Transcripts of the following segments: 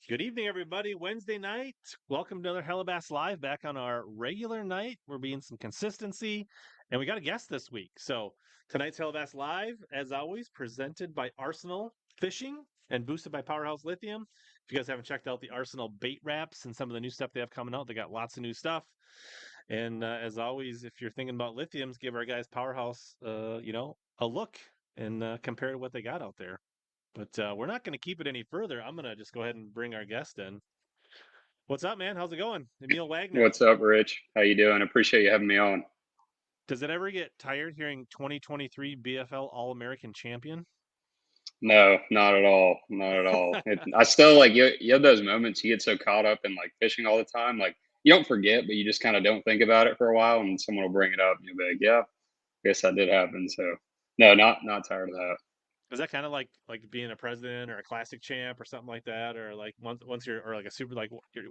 Good evening, everybody. Wednesday night. Welcome to another HellaBass Live back on our regular night. We're being some consistency, and we got a guest this week. So tonight's HellaBass Live, as always, presented by Arsenal Fishing and boosted by Powerhouse Lithium. If you guys haven't checked out the Arsenal bait wraps and some of the new stuff they have coming out, they got lots of new stuff. And as always, if you're thinking about lithiums, give our guys Powerhouse, a look and compare to what they got out there. But we're not going to keep it any further. I'm going to just go ahead and bring our guest in. What's up, man? How's it going? Emil Wagner. What's up, Rich? How you doing? Appreciate you having me on. Does it ever get tired hearing 2023 BFL All-American champion? No, not at all. Not at all. I still like you have those moments you get so caught up in like fishing all the time. Like you don't forget, but you just kind of don't think about it for a while, and someone will bring it up, and you'll be like, "Yeah, I guess that did happen." So, no, not tired of that. Is that kind of like being a president or a classic champ or something like that, or like once you're or like a super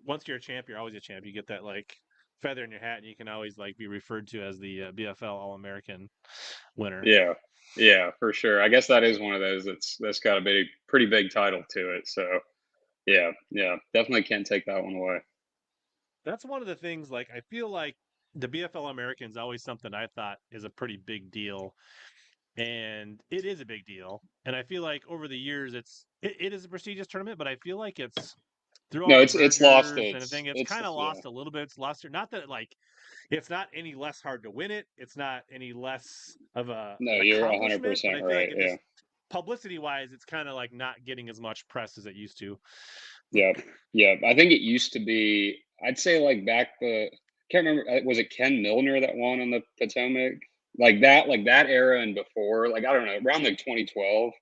once you're a champ, you're always a champ. You get that like feather in your hat, and you can always like be referred to as the BFL All-American winner. Yeah, yeah, for sure. I guess that is one of those that's got a pretty big title to it. So, yeah, yeah, definitely can't take that one away. That's one of the things. Like I feel like the BFL American is always something I thought is a pretty big deal, and it is a big deal. And I feel like over the years, it is a prestigious tournament, but I feel like it's through all No, the it's lost mergers and the its thing, it's it's kind of yeah. lost a little bit. It's lost. Not that like it's not any less hard to win it. It's not any less of No, an you're accomplishment, but 100% I feel like right. it Yeah. just publicity wise, it's kind of like not getting as much press as it used to. Yep, yep. I think it used to be. I'd say like back the. Can't remember. Was it Ken Milner that won on the Potomac? Like that era and before. Like I don't know, around like 2012.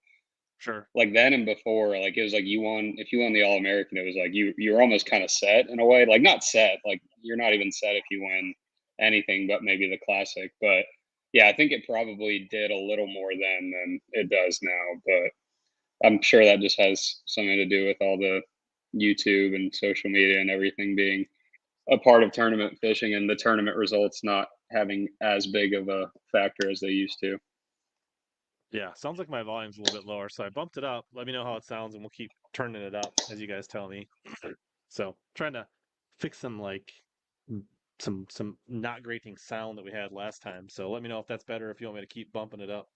Sure. Like then and before. Like it was like you won. If you won the All American, it was like you were almost kind of set in a way. Like not set. Like you're not even set if you win anything, but maybe the Classic. But yeah, I think it probably did a little more then than it does now. But I'm sure that just has something to do with all the YouTube and social media and everything being a part of tournament fishing and the tournament results not having as big of a factor as they used to. Yeah, sounds like my volume's a little bit lower, so I bumped it up. Let me know how it sounds, and we'll keep turning it up as you guys tell me. So trying to fix some like some not grating sound that we had last time. So let me know if that's better. If you want me to keep bumping it up.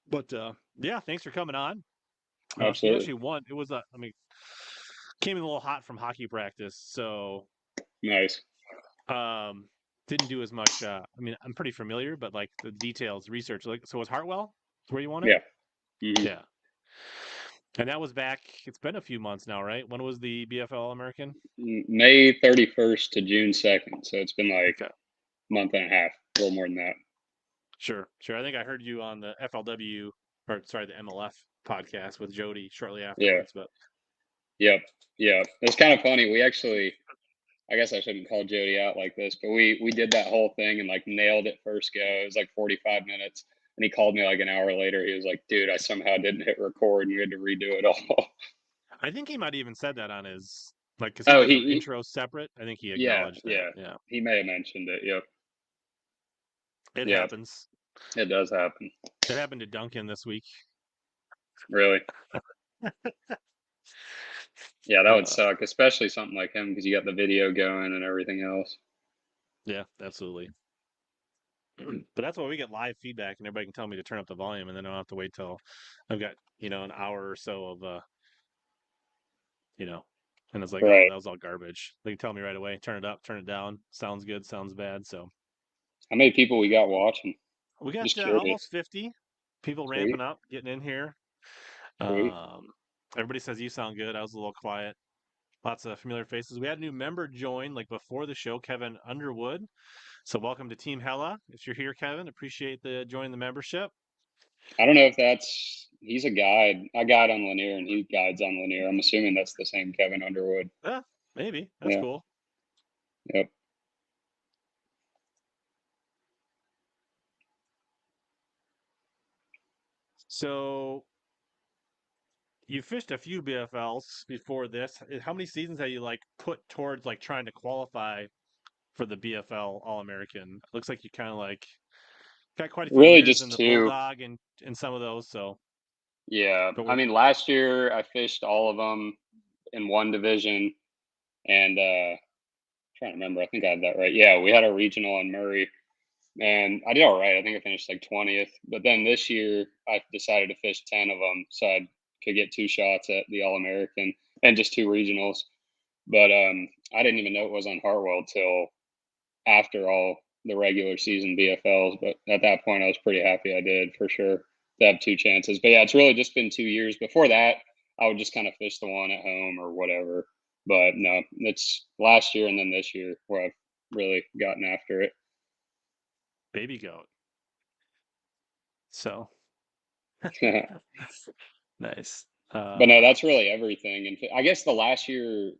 But yeah, thanks for coming on. So you Absolutely. actually won. It was I mean, came in a little hot from hockey practice, so Nice. um, didn't do as much. I mean, I'm pretty familiar, but like the details, research. Like, so was Hartwell where you won it? Yeah. hmm Yeah, and that was back. It's been a few months now, right? When was the BFL American? May 31st to June 2nd. So it's been like Okay, a month and a half, a little more than that. sure, sure. I think I heard you on the FLW, or sorry, the MLF podcast with Jody shortly Yeah. afterwards. But Yep. Yeah. It's kind of funny. We actually, I guess I shouldn't call Jody out like this, but we did that whole thing and like nailed it first go. It was like 45 minutes. And he called me like an hour later. He was like, dude, I somehow didn't hit record and you had to redo it all. I think he might have even said that on his like because he Oh, does the intro separate. I think he yeah, acknowledged that. yeah. Yeah, He may have mentioned it. Yep. it Yep. happens. It does happen. It happened to Duncan this week. Really. Yeah, that would Uh, suck, especially something like him because you got the video going and everything else. yeah, absolutely. But that's why we get live feedback, and everybody can tell me to turn up the volume, and then I don't have to wait till I've got an hour or so of you know, and it's like, oh, Right. that was all garbage. They can tell me right away, turn it up, turn it down, sounds good, sounds bad. So How many people we got watching? we got Just curious. almost 50 people ramping Sweet. up, getting in here. Sweet. Um, everybody says you sound good. I was a little quiet. Lots of familiar faces. We had a new member join like before the show, Kevin Underwood. So welcome to Team Hella. If you're here, Kevin, appreciate the joining the membership. I don't know if he's a guide. I guide on Lanier and he guides on Lanier. I'm assuming that's the same Kevin Underwood. Yeah, maybe. That's Yeah. cool. Yep. So you fished a few BFLs before this. How many seasons have you like put towards like trying to qualify for the BFL All American? Looks like you kind of like got quite a few Really years in just the two. Bulldog and some of those. So, Yeah. but I we're mean, last year I fished all of them in one division, and trying to remember. I think I had that right. Yeah, we had a regional in Murray, and I did all right. I think I finished like 20th. But then this year, I decided to fish 10 of them, so I could get 2 shots at the All American and just 2 regionals. But I didn't even know it was on Hartwell till after all the regular season BFLs. But at that point, I was pretty happy I did for sure to have 2 chances. But yeah, it's really just been 2 years. Before that, I would just kind of fish the one at home or whatever. But no, it's last year and then this year where I've really gotten after it. Baby goat. So nice. But no, that's really everything. And I guess the last 2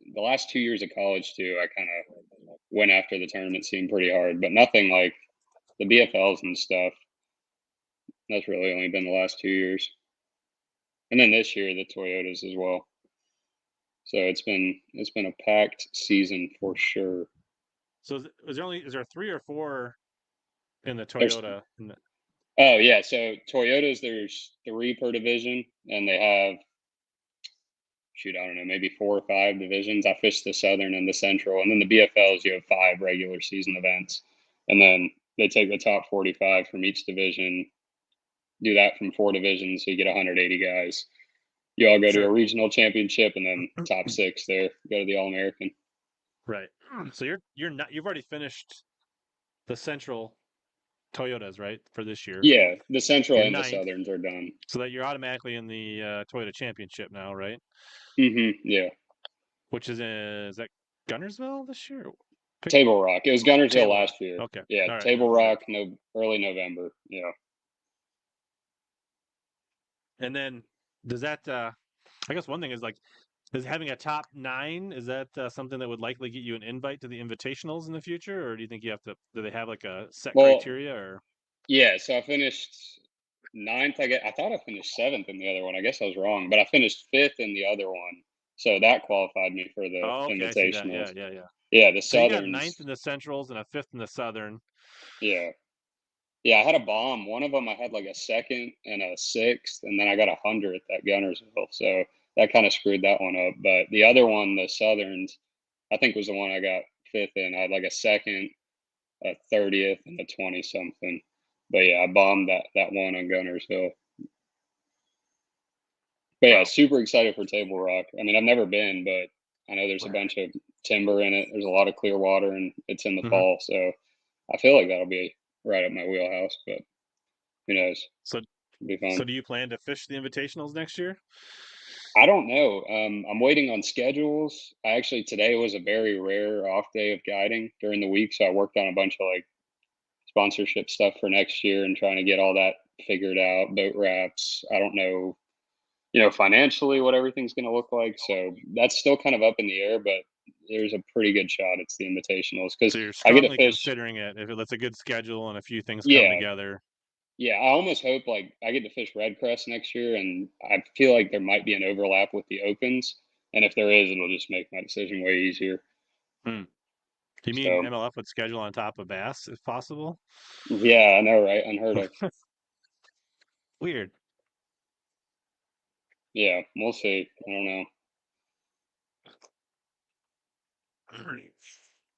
years of college too, I kind of went after the tournament scene pretty hard, but nothing like the BFLs and stuff. That's really only been the last 2 years. And then this year, the Toyotas as well. So it's been a packed season for sure. So is there 3 or 4 in the There's Toyota? Oh yeah, so Toyotas there's 3 per division, and they have shoot, I don't know, maybe 4 or 5 divisions. I fished the Southern and the Central, and then the BFLs you have 5 regular season events, and then they take the top 45 from each division, do that from 4 divisions, so you get 180 guys. You all go to a regional championship, and then top 6 there go to the All American. Right. So you've already finished the Central Toyotas, right, for this year. Yeah, the Central You're and the ninth, Southerns are done. so that you're automatically in the Toyota Championship now, right? Yeah. Which is that Gunnersville this year? Table Rock. It was Gunnersville Table last Rock. year. Okay. Yeah, All right. Table Rock, no, early November. Yeah. And then does that? I guess one thing is like, is having a top 9, is that something that would likely get you an invite to the invitationals in the future, or do you think you have to? Do they have like a set criteria or? Yeah, so I finished 9th. I thought I finished 7th in the other one. I guess I was wrong, but I finished 5th in the other one. So that qualified me for the Okay, I see that. invitationals. Yeah. Yeah, the So you got 9th Southerns. in the Centrals and a 5th in the Southern. Yeah. Yeah, I had a bomb. One of them I had like a 2nd and a 6th, and then I got 100th at Gunnersville. So that kind of screwed that one up. But the other one, the Southerns, I think was the one I got 5th in. I had like a 2nd, a 30th, and a 20 something. But yeah, I bombed that one on Gunnersville. But yeah, Wow. super excited for Table Rock. I mean, I've never been, but I know there's a bunch of timber in it. There's a lot of clear water, and it's in the fall, so I feel like that'll be right up my wheelhouse. But who knows? So, It'll be fun. do you plan to fish the invitationals next year? I don't know. I'm waiting on schedules. Today was a very rare off day of guiding during the week, so I worked on a bunch of like sponsorship stuff for next year and trying to get all that figured out. Boat wraps. I don't know, financially what everything's going to look like. So that's still kind of up in the air, but there's a pretty good shot it's the invitationals because So you're I get to strongly fish. considering it if it's a good schedule and a few things come Yeah, together. yeah. I almost hope like I get to fish Red Crest next year, and I feel like there might be an overlap with the opens, and if there is, it'll just make my decision way easier. Hmm. Do you mean So MLF would schedule on top of Bass if possible? yeah, I know, right? Unheard of. Weird. Yeah, we'll see. I don't know.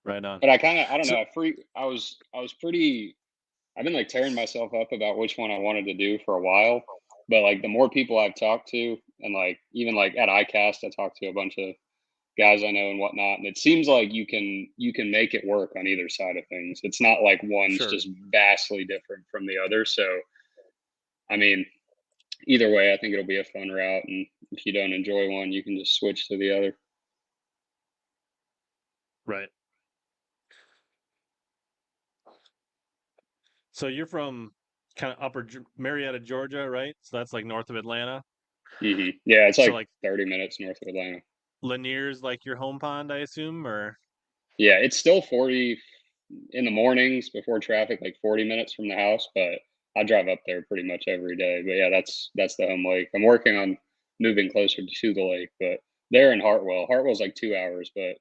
Right on. But I don't So, know. I was pretty. I've been like tearing myself up about which one I wanted to do for a while, but like the more people I've talked to, and like even like at ICAST, I talked to a bunch of guys I know and whatnot, and it seems like you can make it work on either side of things. It's not like one's sure. just vastly different from the other. So I mean, either way, I think it'll be a fun route, and if you don't enjoy one, you can just switch to the other. Right. So you're from kind of Marietta, Georgia, right? So that's like north of Atlanta. Yeah, it's So like like 30 minutes north of Atlanta. Lanier's like your home pond, I assume, or Yeah, it's still 40 in the mornings before traffic, like 40 minutes from the house, but I drive up there pretty much every day. But yeah, that's the home lake. I'm working on moving closer to the lake, but they're in Hartwell. Hartwell's like 2 hours, but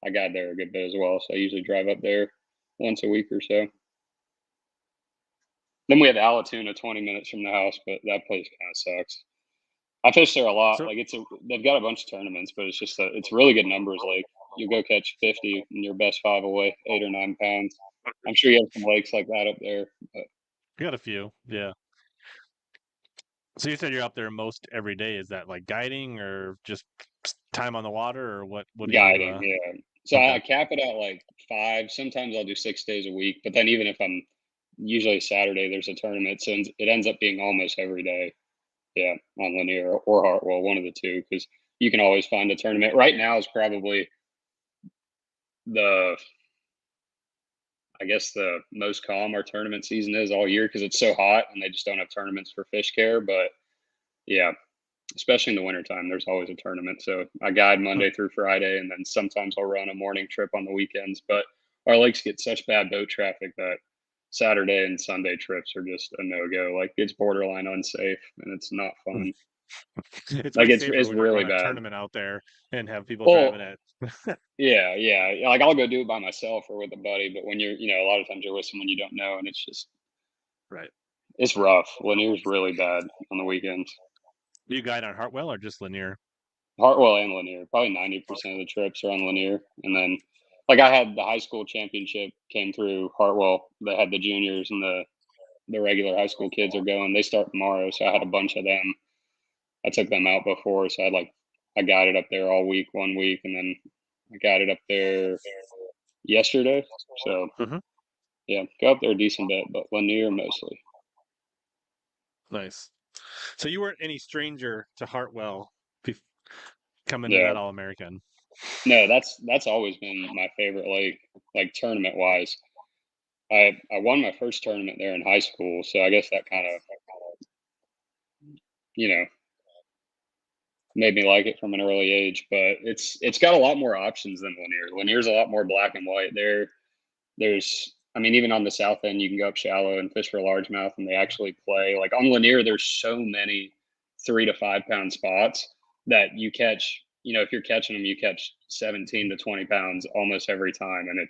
I got there a good bit as well. So I usually drive up there once a week or so. Then we have Alatoona 20 minutes from the house, but that place kind of sucks. I fish there a lot. So Like they've got a bunch of tournaments, but it's really good numbers. Like you go catch 50 and your best five away, 8 or 9 pounds. I'm sure you have some lakes like that up there. But we got a few, yeah. So you said you're up there most every day. Is that like guiding or just time on the water, or what? What do you? guiding, yeah. So Okay. I cap it at like 5. Sometimes I'll do 6 days a week, but then even if I'm usually Saturday, there's a tournament, so it ends up being almost every day. Yeah, on Lanier or Hartwell, one of the two, because you can always find a tournament. Right now is probably the I guess the most calm our tournament season is all year because it's so hot and they just don't have tournaments for fish care. But yeah, especially in the wintertime, there's always a tournament. So I guide Hmm. Monday through Friday, and then sometimes I'll run a morning trip on the weekends. But our lakes get such bad boat traffic that Saturday and Sunday trips are just a no go. Like it's borderline unsafe and it's not fun. It's Like way safer it's when to run really a bad. tournament out there and have people Well, driving it. yeah, yeah. Like I'll go do it by myself or with a buddy, but when a lot of times you're with someone you don't know, and Right. it's rough. Lanier's really bad on the weekends. Do you guide on Hartwell or just Lanier? Hartwell and Lanier, probably 90% of the trips are on Lanier, and then like I had the high school championship came through Hartwell. They had the juniors and the regular high school kids are going. They start tomorrow, so I had a bunch of them. I took them out before, so I guided up there all week, one week, and then I guided up there yesterday. So Hmm. yeah, go up there a decent bit, but Lanier mostly. Nice. So you weren't any stranger to Hartwell coming to Yeah. that All American. No, that's always been my favorite lake, like tournament wise. I won my first tournament there in high school, so I guess that kind of you know made me like it from an early age. But it's got a lot more options than Lanier. Lanier's a lot more black and white. There's I mean even on the south end you can go up shallow and fish for largemouth, and they actually play. Like on Lanier, there's so many 3 to 5 pound spots that you catch. If you're catching them, you catch 17 to 20 pounds almost every time, and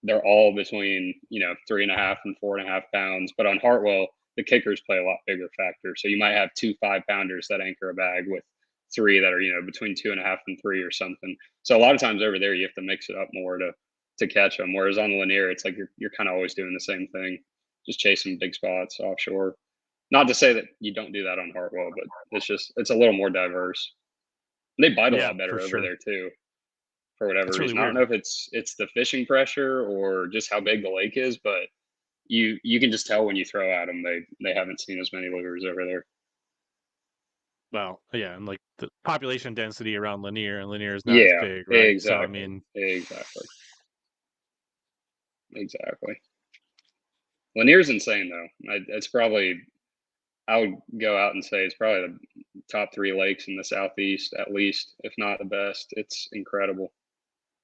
they're all between 3.5 and 4.5 pounds. But on Hartwell, the kickers play a lot bigger factor. So you might have 2 5 pounders that anchor a bag with three that are between 2.5 and 3 or something. So a lot of times over there, you have to mix it up more to catch them. Whereas on the Lanier, it's like you're kind of always doing the same thing, just chasing big spots offshore. Not to say that you don't do that on Hartwell, but it's a little more diverse. They bite a Yeah, lot for better over sure. there too for whatever It's really reason. I don't weird. know if it's the fishing pressure or just how big the lake is, but you can just tell when you throw at them they haven't seen as many lures over there. Well, yeah, and like the population density around Lanier, and Lanier is not as Yeah, big, right? So I exactly, mean, exactly, exactly. Lanier's insane though. It's probably I would go out and say it's probably the top 3 lakes in the southeast at least, if not the best. It's incredible.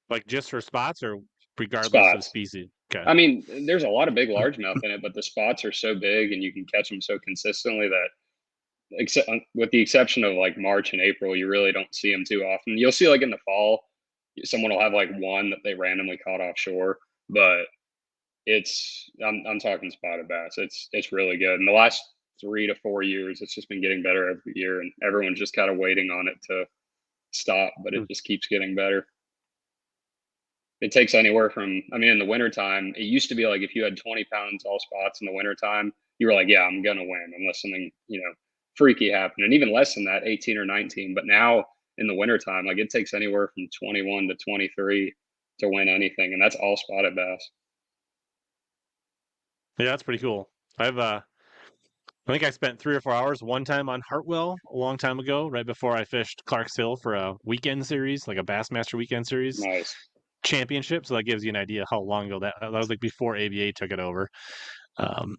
like just for spots or regardless of Spots. species. Okay. I mean, there's a lot of big largemouth in it, but the spots are so big and you can catch them so consistently that except with the exception of like March and April, you really don't see them too often. You'll see like in the fall, someone will have like one that they randomly caught offshore, but I'm talking spotted bass. It's really good. In the last 3 to 4 years, it's just been getting better every year, and everyone's just kind of waiting on it to stop, but it Mm. just keeps getting better. It takes anywhere from, I mean, in the wintertime, it used to be like if you had 20 pounds all spots in the wintertime, you were like, yeah, I'm going to win unless something, freaky happened. And even less than that, 18 or 19. But now in the wintertime, like it takes anywhere from 21 to 23 to win anything. And that's all spotted bass. Yeah, that's pretty cool. I've I think I spent 3 or 4 hours one time on Hartwell a long time ago, right before I fished Clark's Hill for a weekend series, like a Bassmaster weekend series Nice. championship. So that gives you an idea how long ago that was, like before ABA took it over. Um,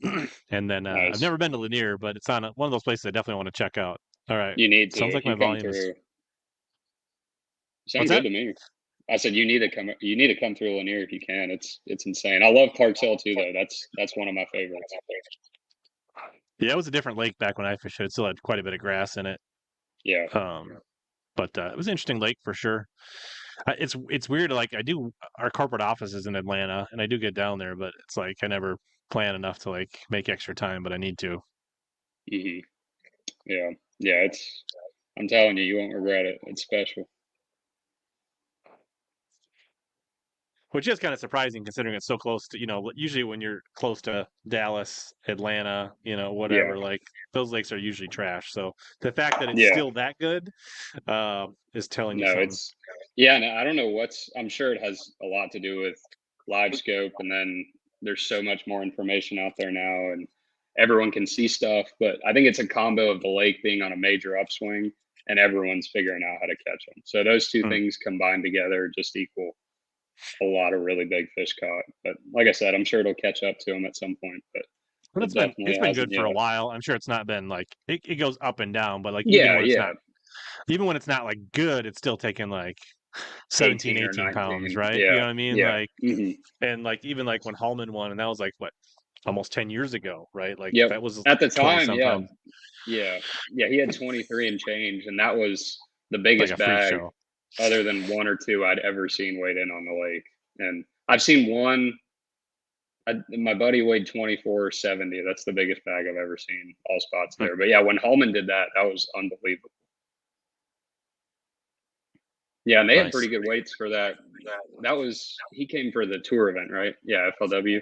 and then I've Nice. never been to Lanier, but it's on one of those places I definitely want to check out. All right. You need to, Sounds like if my you come volume is. through, What's sound good that? to me. I said you need to come through Lanier if you can. It's insane. I love Clark's Hill too though. That's one of my favorites. Yeah, it was a different lake back when I fished it. It still had quite a bit of grass in it. Yeah. But it was an interesting lake for sure. It's weird. Like I do, our corporate office is in Atlanta, and I do get down there, but it's like I never plan enough to like make extra time, but I need to. Hmm. Yeah. Yeah, I'm telling you, you won't regret it. It's special. Which is kind of surprising considering it's so close to, usually when you're close to Dallas, Atlanta, Yeah, whatever, like those lakes are usually trash. So the fact that it's yeah. still that good is telling you No, something. yeah, and I don't know I'm sure it has a lot to do with live scope, and then there's so much more information out there now, and everyone can see stuff. But I think it's a combo of the lake being on a major upswing and everyone's figuring out how to catch them. So those two Hmm. things combined together just equal a lot of really big fish caught. But like I said, I'm sure it'll catch up to them at some point, but But it it's been definitely it's been hasn't good for a yet. while. I'm sure it's not been like it goes up and down, but like Yeah, yeah, even when it's not like good, it's still taking like 17, 18 or 18 pounds, 19. right? You Yeah, know what I mean? yeah. Like, Hmm. and like even like when Hallman won, and that was like what, almost 10 years ago, right? Like Yep. that was At the 20 time, some yeah, pounds, yeah, yeah. He had 23 and change, and that was the like a biggest freak bag, show. other than one or two I'd ever seen weighed in on the lake. And I've seen one. My buddy weighed 24.70. That's the biggest bag I've ever seen. All spots Hmm. there. But yeah, when Hallman did that, that was unbelievable. Yeah, and they had Nice. pretty good weights for that. That was he came for the tour event, right? Yeah, FLW.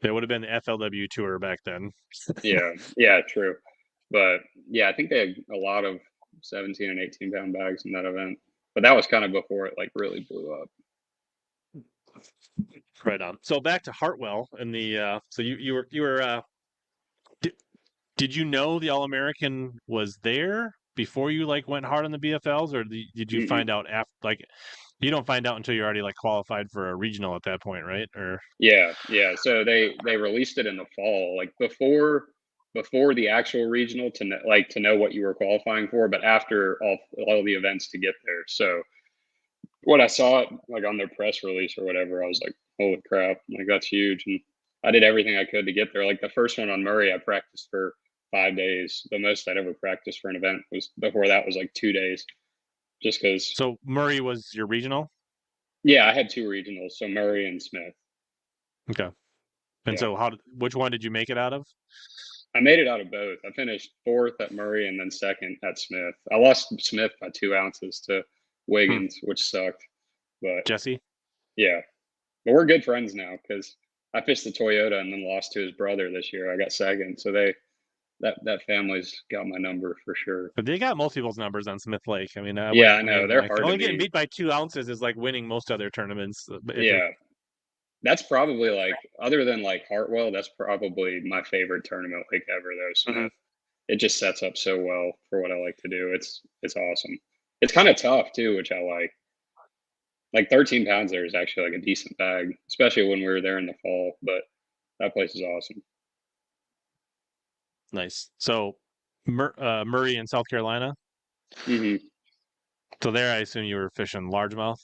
It would have been the FLW tour back then. Yeah, yeah, true. But yeah, I think they had a lot of 17 and 18-pound bags in that event. But that was kind of before it like really blew up. Right on. So back to Hartwell and the so you were did, did you know the All American was there before you like went hard on the BFLs, or did you Mm-mm. find out after like you don't find out until you're already like qualified for a regional at that point, right? Or Yeah, yeah. So they released it in the fall, like before the actual regional to know what you were qualifying for, but after all the events to get there. So when I saw it like on their press release or whatever, I was like, holy crap, like that's huge. And I did everything I could to get there. Like the first one on Murray, I practiced for 5 days. The most I'd ever practiced for an event was before that was like 2 days. Just because, so Murray was your regional? yeah, I had two regionals, so Murray and Smith. Okay. And Yeah. so which one did you make it out of? I made it out of both. I finished fourth at Murray and then second at Smith. I lost Smith by 2 ounces to Hmm. Wiggins, which sucked. But Jesse? yeah, but we're good friends now because I fished the Toyota and then lost to his brother this year. I got second, so that family's got my number for sure. But they got most people's numbers on Smith Lake. I mean, I Yeah, wouldn't I know blame them. they're Like hard to only getting beat. beat by 2 ounces is like winning most other tournaments. If you're Yeah, that's probably like other than like Hartwell, that's probably my favorite tournament like ever though. Mhm. Smith. It just sets up so well for what I like to do. It's awesome. It's kind of tough too, which I like. Like 13 pounds there is actually like a decent bag, especially when we were there in the fall. But that place is awesome. Nice. So Murray in South Carolina. Hmm. So there, I assume you were fishing largemouth.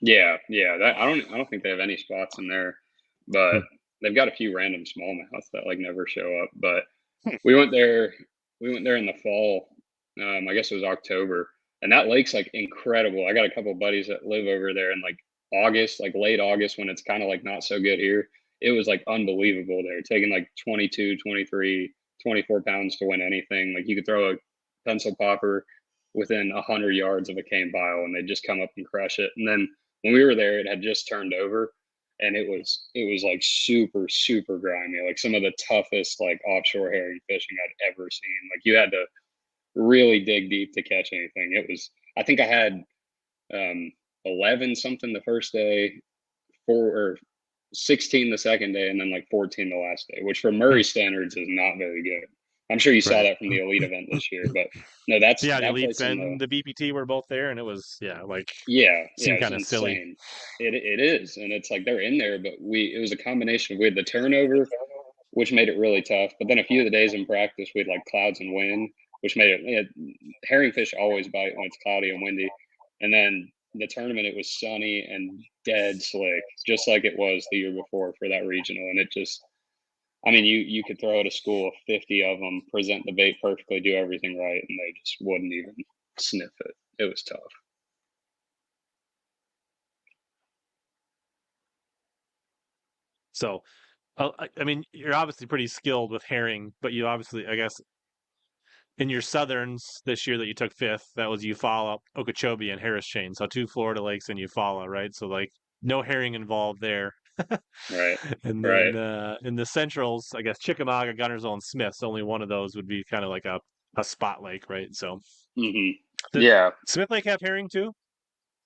Yeah, yeah. That I don't think they have any spots in there, but Hmm. they've got a few random smallmouths that like never show up. But Hmm. we went there. We went there in the fall. I guess it was October, and that lake's like incredible. I got a couple buddies that live over there, and like August, like late August, when it's kind of like not so good here, it was like unbelievable there. Taking like 22, 23, 24 pounds to win anything. Like you could throw a pencil popper within 100 yards of a cane bile, and they'd just come up and crush it. And then when we were there, it had just turned over, and it was like super super grimy, like some of the toughest like offshore herring fishing I'd ever seen. Like you had to really dig deep to catch anything. It was I think I had 11 something the first day, four or 16 the second day, and then like 14 the last day, which for Hmm. Murray standards is not very good. I'm sure you saw Right. that from the elite event this year, but no, that's Yeah, the that elites place in the and the BPT were both there, and it was like yeah, yeah, seemed it's kind of silly. insane. It is, and it's like they're in there, but it was a combination. We had the turnover, which made it really tough. But then a few of the days in practice, we had like clouds and wind, which made herring fish always bite when it's cloudy and windy. And then the tournament, it was sunny and dead slick, just like it was the year before for that regional. And it just, I mean, you could throw at a school of 50 of them, present the bait perfectly, do everything right, and they just wouldn't even sniff it. It was tough. So, I mean, you're obviously pretty skilled with herring, but you obviously, I guess, in your southerns this year that you took fifth, that was Eufaula, Okeechobee, and Harris Chain. So 2 Florida lakes in Eufaula, right? So like no herring involved there. Right. And Right. then in the centrals, I guess Chickamauga, Guntersville, and Smiths. Only one of those would be kind of like a spot lake, right? So Hmm. did Yeah. Smith Lake have herring too?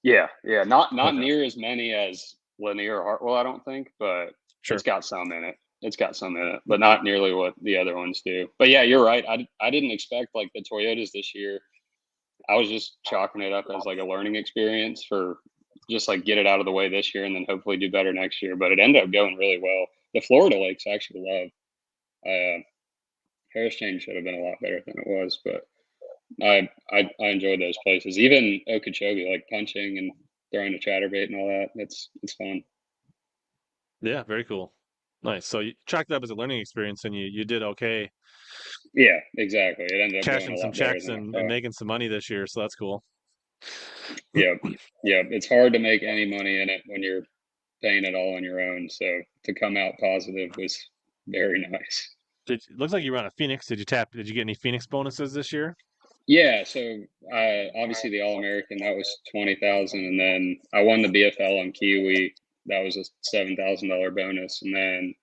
Yeah. Yeah. Not Okay, near as many as Lanier or Hartwell, I don't think, but it's sure. got some in it. It's got some in it, but not nearly what the other ones do. But yeah, you're right. I didn't expect like the Toyotas this year. I was just chalking it up as like a learning experience for just like get it out of the way this year and then hopefully do better next year. But it ended up going really well. The Florida lakes I actually love. Harris Chain should have been a lot better than it was, but I enjoyed those places. Even Okeechobee, like punching and throwing a chatterbait and all that. It's fun. Yeah, very cool. Nice. So you chalked it up as a learning experience, and you did okay, Yeah, exactly. It ended up going cashing a some lot better checks than I and thought. making some money this year. So that's cool. Yeah, yeah. It's hard to make any money in it when you're paying it all on your own. So to come out positive was very nice. Looks like you were on a Phoenix. Did you get any Phoenix bonuses this year? Yeah, so obviously the All American that was 20,000, and then I won the BFL on Kiwi. That was a $7,000 bonus, and then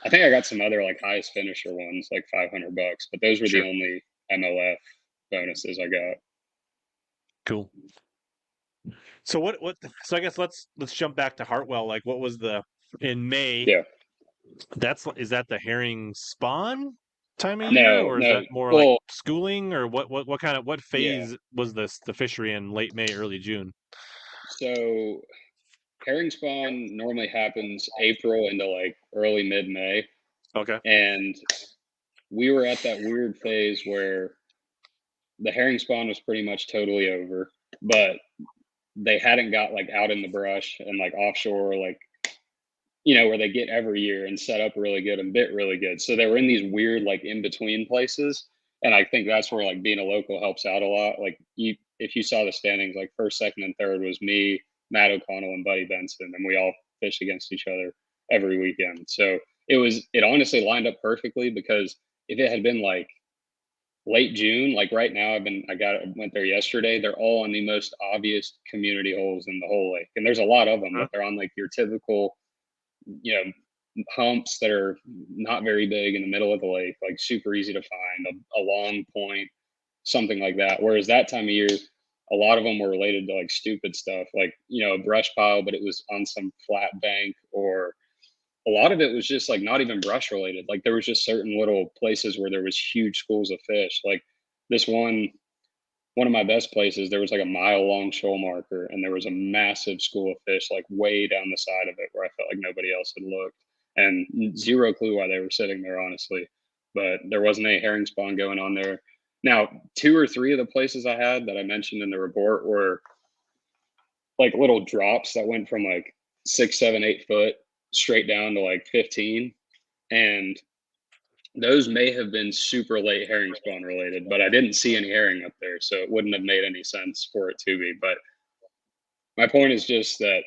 I think I got some other like highest finisher ones, like $500. But those were the Sure. only MLF bonuses I got. Cool. So what so I guess let's jump back to Hartwell. Like what was the in May? Yeah, Is that the herring spawn time of year, no, or is no. that more like Well, schooling, or what kind of what yeah. phase was the fishery in late May, early June? So herring spawn normally happens April into like early mid May, Okay. and we were at that weird phase where the herring spawn was pretty much totally over, but they hadn't got like out in the brush and like offshore, like where they get every year and set up really good and bit really good. So they were in these weird like in between places, and I think that's where like being a local helps out a lot. Like if you saw the standings, like first, second, and third was me, Matt O'Connell, and Buddy Benson, and we all fished against each other every weekend. So it honestly lined up perfectly because if it had been like late June, like right now, went there yesterday. They're all on the most obvious community holes in the whole lake, and there's a lot of them, Huh? but they're on like your typical, you know, humps that are not very big in the middle of the lake, like super easy to find, a long point, something like that. Whereas that time of year, a lot of them were related to like stupid stuff, like a brush pile, but it was on some flat bank, or a lot of it was just like not even brush related. Like there was just certain little places where there was huge schools of fish. Like this one of my best places, there was like a mile long shoal marker, and there was a massive school of fish like way down the side of it where I felt like nobody else had looked, and zero clue why they were sitting there, honestly. But there wasn't any herring spawn going on there. Now, two or three of the places I had that I mentioned in the report were like little drops that went from like 6, 7, 8 foot straight down to like 15. And those may have been super late herring spawn related, but I didn't see any herring up there, so it wouldn't have made any sense for it to be. But my point is just that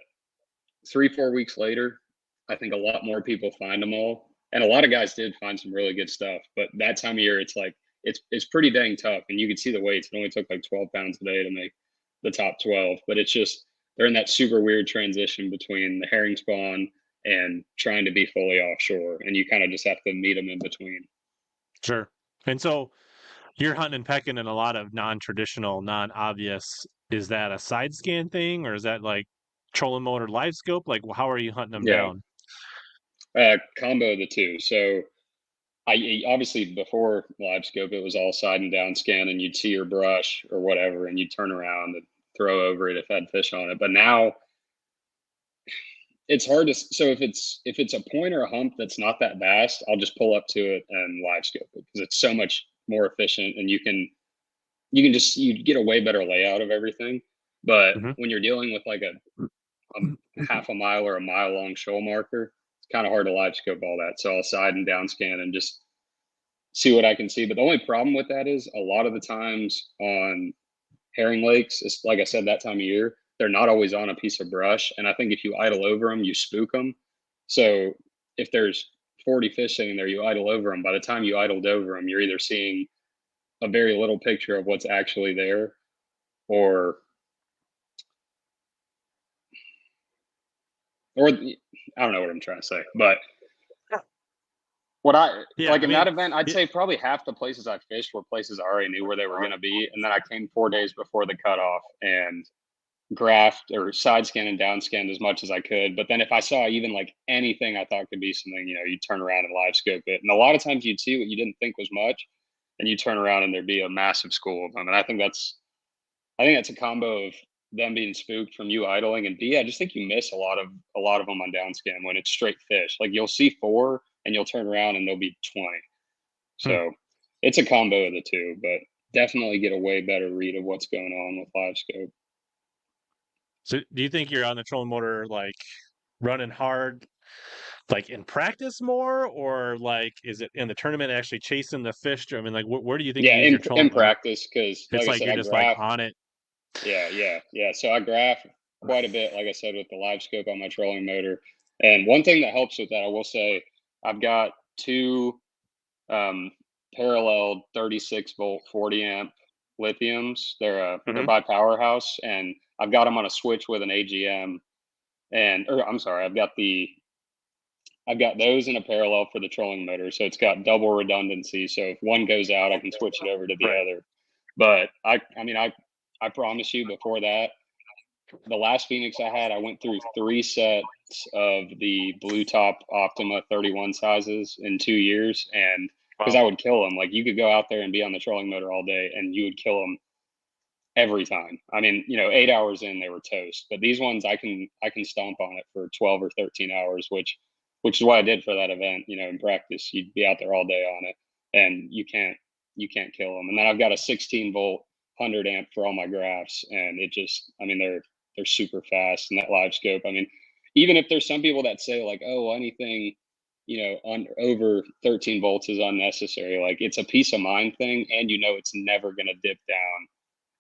3, 4 weeks later, I think a lot more people find them all, and a lot of guys did find some really good stuff. But that time of year, it's like it's pretty dang tough, and you can see the weights. It only took like 12 pounds a day to make the top 12, but it's just they're in that super weird transition between the herring spawn and trying to be fully offshore, and you kind of just have to meet them in between. Sure. And so you're hunting and pecking in a lot of non-traditional, non-obvious. Is that a side scan thing, or is that like trolling mode or live scope? Like, how are you hunting them Yeah, down? combo of the two. So obviously before live scope, it was all side and down scan, and you'd see your brush or whatever, and you'd turn around and throw over it if it had fish on it. But now it's hard to. So if it's a point or a hump that's not that vast, I'll just pull up to it and live scope it because it's so much more efficient, and you get a way better layout of everything. But Hmm. when you're dealing with like a half a mile or a mile long shoal marker, it's kind of hard to live scope all that. So I'll side and down scan and just see what I can see. But the only problem with that is a lot of the times on herring lakes, it's like I said, that time of year, they're not always on a piece of brush. And I think if you idle over them, you spook them. So if there's 40 fish sitting there, you idle over them. By the time you idled over them, you're either seeing a very little picture of what's actually there, or or I don't know what I'm trying to say, but what I Yeah, like I in mean, that event, I'd yeah, say probably half the places I fished were places I already knew where they were going to be, and then I came 4 days before the cutoff and graphed or side scanned and down scanned as much as I could. But then if I saw even like anything I thought could be something, you'd turn around and live scope it. And a lot of times you'd see what you didn't think was much, and you turn around and there'd be a massive school of them. And I think that's a combo of them being spooked from you idling, and B, I just think you miss a lot of them on down scan when it's straight fish. Like you'll see four and you'll turn around and there'll be 20. hmm. So it's a combo of the two, but definitely get a way better read of what's going on with live scope. So do you think you're on the trolling motor like running hard like in practice more, or like is it in the tournament actually chasing the fish? I mean, like where do you think you Yeah, use your in trolling motor? practice, because It's like I like said, you're I just like graph. on it. Yeah, yeah, yeah. So I graph quite a bit, like I said, with the live scope on my trolling motor. And one thing that helps with that, I will say, I've got two um, parallel 36-volt 40 amp lithiums. They're Hmm. by Powerhouse, and I've got them on a switch with an AGM. Or I'm sorry, I've got those in a parallel for the trolling motor, so it's got double redundancy. So if one goes out, I can switch it over to the Right. other. But I promise you, before that, the last Phoenix I had, I went through 3 sets of the Blue Top Optima 31 sizes in 2 years, and because Wow. I would kill them. Like you could go out there and be on the trolling motor all day, and you would kill them every time. I mean, 8 hours in, they were toast. But these ones, I can stomp on it for 12 or 13 hours, which is what I did for that event. In practice, you'd be out there all day on it, and you can't kill them. And then I've got a 16-volt 100 amp for all my graphs, and I mean, they're super fast. And that live scope, I mean, even if there's some people that say like, oh, anything on over 13 volts is unnecessary. Like it's a peace of mind thing, and it's never going to dip down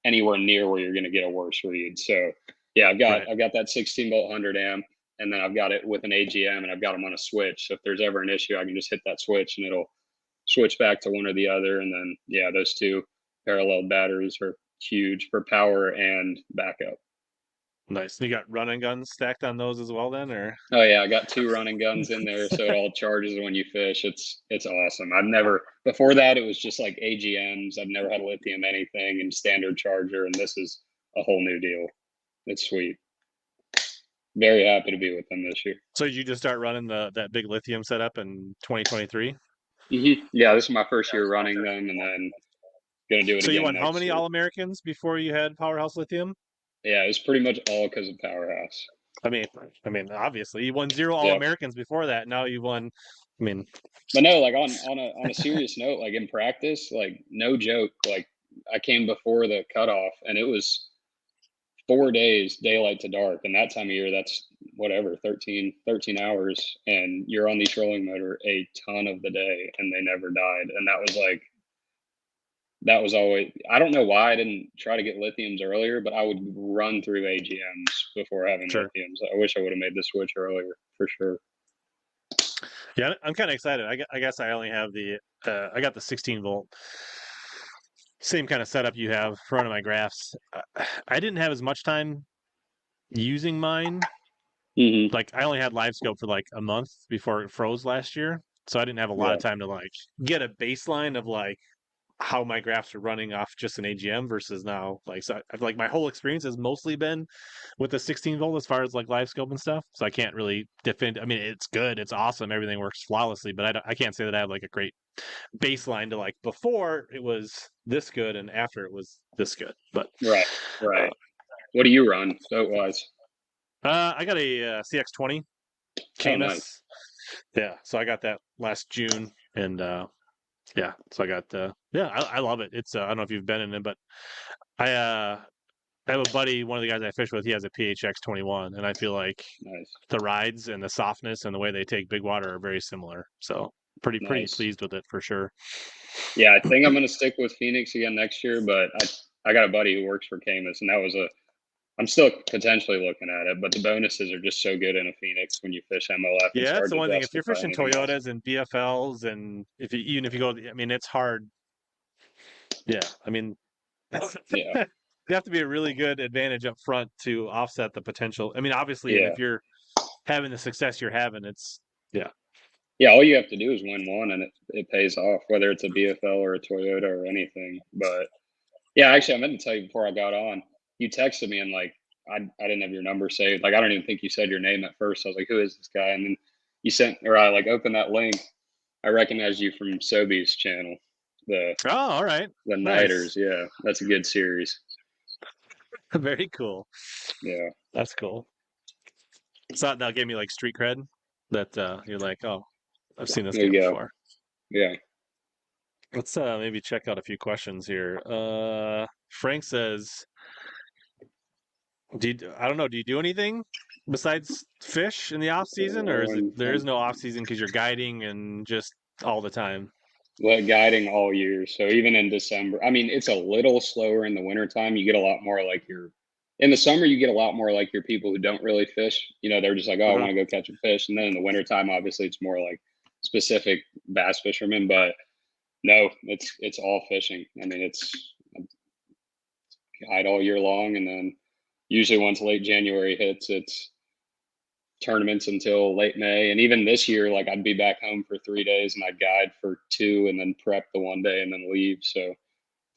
anywhere near where you're going to get a worse read. So yeah, I've got Right. I've got that 16-volt 100 amp, and then I've got it with an AGM, and I've got them on a switch. So if there's ever an issue, I can just hit that switch and it'll switch back to one or the other. And then yeah, those two parallel batteries are huge for power and backup. Nice. You got running guns stacked on those as well, then, or? Oh yeah, I got two running guns in there, so it all charges when you fish. It's awesome. I've never before that it was just like AGMs. I've never had lithium anything and standard charger, and this is a whole new deal. It's sweet. Very happy to be with them this year. So did you just start running that big lithium setup in 2023? Yeah, this is my first year running them, and then gonna do it So you again won how next many year. All Americans before you had Powerhouse Lithium? Yeah, it's pretty much all because of Powerhouse. I mean, obviously you won zero All Yep. Americans before that. Now you won. I mean, But no, like on a serious note, like in practice, like no joke, like I came before the cutoff, and it was 4 days daylight to dark, and that time of year, that's whatever 13 hours, and you're on the trolling motor a ton of the day, and they never died, and that was always. I don't know why I didn't try to get lithiums earlier, but I would run through AGMs before having sure. lithiums. I wish I would have made the switch earlier for sure. Yeah, I'm kind of excited. I guess I only have I got the 16 volt, same kind of setup you have for running my graphs. I didn't have as much time using mine. Hmm. Like I only had live scope for like a month before it froze last year, so I didn't have a lot Yeah. of time to like get a baseline of like how my graphs are running off just an AGM versus now. Like, so I've like my whole experience has mostly been with the 16 volt as far as like live scope and stuff. So I can't really defend. I mean, it's good, it's awesome, everything works flawlessly, but I can't say that I have like a great baseline to like before it was this good and after it was this good. But Right. uh, Right. What do you run boat wise? I got a CX20 Oh, nice. Camus. Yeah, so I got that last June, and yeah, so I got yeah, I love it. It's I don't know if you've been in it, but I I have a buddy, one of the guys I fish with, he has a PHX 21, and I feel like Nice. the rides and the softness and the way they take big water are very similar. So pretty Nice. pleased with it for sure. Yeah, I think I'm gonna stick with Phoenix again next year, but I got a buddy who works for Camus, and I'm still potentially looking at it, but the bonuses are just so good in a Phoenix when you fish MOF. It's Yeah, that's hard the to one thing. If you're justify fishing anything else. Toyotas and BFLs, and if you even if you go, I mean, it's hard. Yeah, I mean, Yeah, you have to be a really good advantage up front to offset the potential. I mean, obviously, and yeah, if you're having the success you're having, it's yeah, yeah. All you have to do is win one, and it pays off, whether it's a BFL or a Toyota or anything. But yeah, actually, I meant to tell you before I got on. You texted me and like I didn't have your number saved. Like I don't even think you said your name at first. I was like, who is this guy? And then you sent or I like opened that link. I recognized you from Sobe's channel, the oh, all right, the nice, Nighters. Yeah, that's a good series. very cool. Yeah, That's cool. So that gave me like street cred that you're like, oh, I've seen this there guy you go. before. Yeah. Let's maybe check out a few questions here. Frank says, I don't know, do you do anything besides fish in the off season, or is it there is no off season because you're guiding and just all the time? Well, guiding all year. So even in December, I mean, it's a little slower in the wintertime. You get a lot more like in the summer, you get a lot more like your people who don't really fish. You know, they're just like, oh, I Uh-huh. want to go catch a fish. And then in the wintertime, obviously, it's more like specific bass fishermen. But no, it's all fishing. I mean, it's guide all year long. And then usually once late January hits, it's tournaments until late May. And even this year, like I'd be back home for 3 days and I'd guide for two and then prep the one day and then leave. So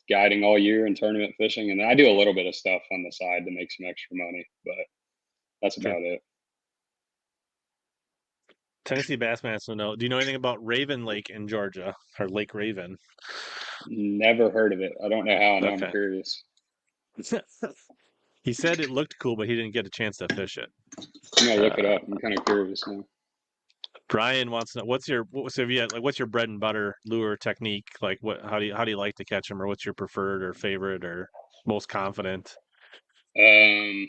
guiding all year and tournament fishing. And then I do a little bit of stuff on the side to make some extra money, but that's Sure. about it. Tennessee Bassman wants to know, do you know anything about Raven Lake in Georgia or Lake Raven? Never heard of it. I don't know how. I know I'm Okay. curious. He said it looked cool, but he didn't get a chance to fish it. I'm gonna look it Uh, up. I'm kind of curious now. Brian wants to know so if you had, like what's your bread and butter lure technique? Like how do you like to catch them, or what's your preferred or favorite or most confident? Um,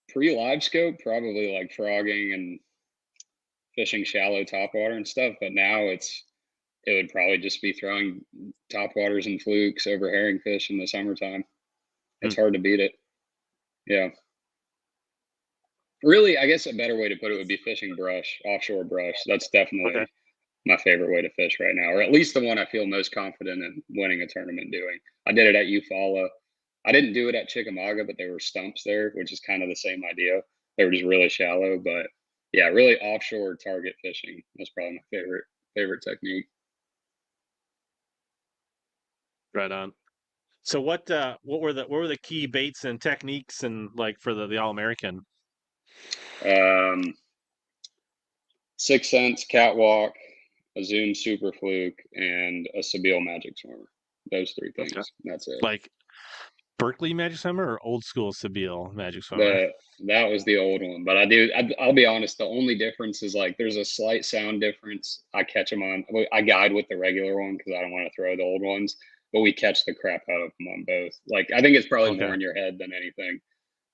Pre-live scope, probably like frogging and fishing shallow topwater and stuff. But now it would probably just be throwing topwaters and flukes over herringfish in the summertime. Hmm, It's hard to beat it. Yeah. Really, I guess a better way to put it would be fishing brush, offshore brush. That's okay. definitely my favorite way to fish right now, or at least the one I feel most confident in winning a tournament doing. I did it at Eufaula. I didn't do it at Chickamauga, but there were stumps there, which is kind of the same idea. They were just really shallow, but yeah, really offshore target fishing. That's probably my favorite technique. Right on. So what were the key baits and techniques and like for the All American? Um, 6 cents catwalk, a Zoom super fluke, and a Sebile Magic Swimmer. Those three Okay. things. That's it. Like Berkeley Magic Swimmer or old school Sebile Magic Swimmer? The That was the old one, but I'll be honest. The only difference is like there's a slight sound difference. I catch them on. I guide with the regular one because I don't want to throw the old ones, but we catch the crap out of them on both. Like I think it's probably more Okay. in your head than anything.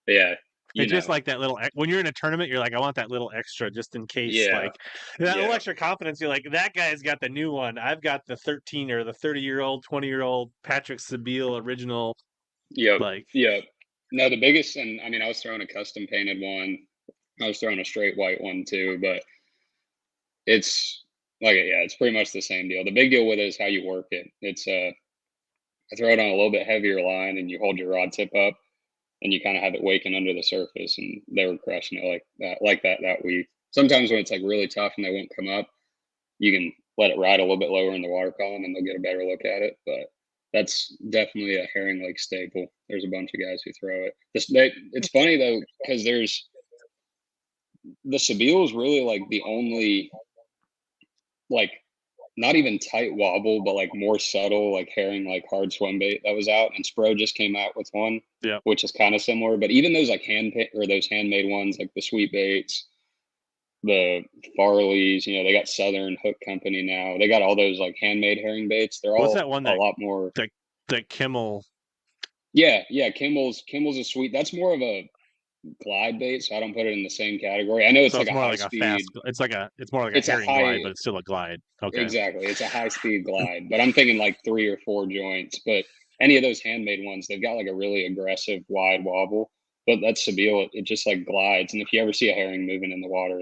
But yeah, you It's just know, like that little when you're in a tournament, you're like, I want that little extra just in case, yeah, like that little yeah, extra confidence. You're like, that guy's got the new one. I've got the 13 or the 30-year-old, 20-year-old Patrick Sebile original. yep, Like, yep. No, the biggest, and I mean, I was throwing a custom painted one. I was throwing a straight white one too, but it's like yeah, it's pretty much the same deal. The big deal with it is how you work it. It's I throw it on a little bit heavier line, and you hold your rod tip up, and you kind of have it waking under the surface. And they were crushing it like that week. Sometimes when it's like really tough and they won't come up, you can let it ride a little bit lower in the water column, and they'll get a better look at it. But that's definitely a Herring Lake staple. There's a bunch of guys who throw it. It's funny though because there's the Sebile is really like the only like not even tight wobble, but like more subtle, like herring, like hard swim bait that was out. And Spro just came out with one, yeah. which is kind of similar. But even those like those handmade ones, like the sweet baits, the Farleys, they got Southern Hook Company now. They got all those like handmade herring baits. They're What's all that one a lot more. that that Kimmel? Yeah, yeah. Kimball's a sweet. That's more of a glide bait, so I don't put it in the same category. I know it's So like it's a more high like a fast. speed. It's more like a It's a herring glide, high. but it's still a glide. Okay. Exactly. It's a high speed glide, but I'm thinking like 3 or 4 joints. But any of those handmade ones, they've got like a really aggressive wide wobble. But that's Sebile. It just like glides. And if you ever see a herring moving in the water,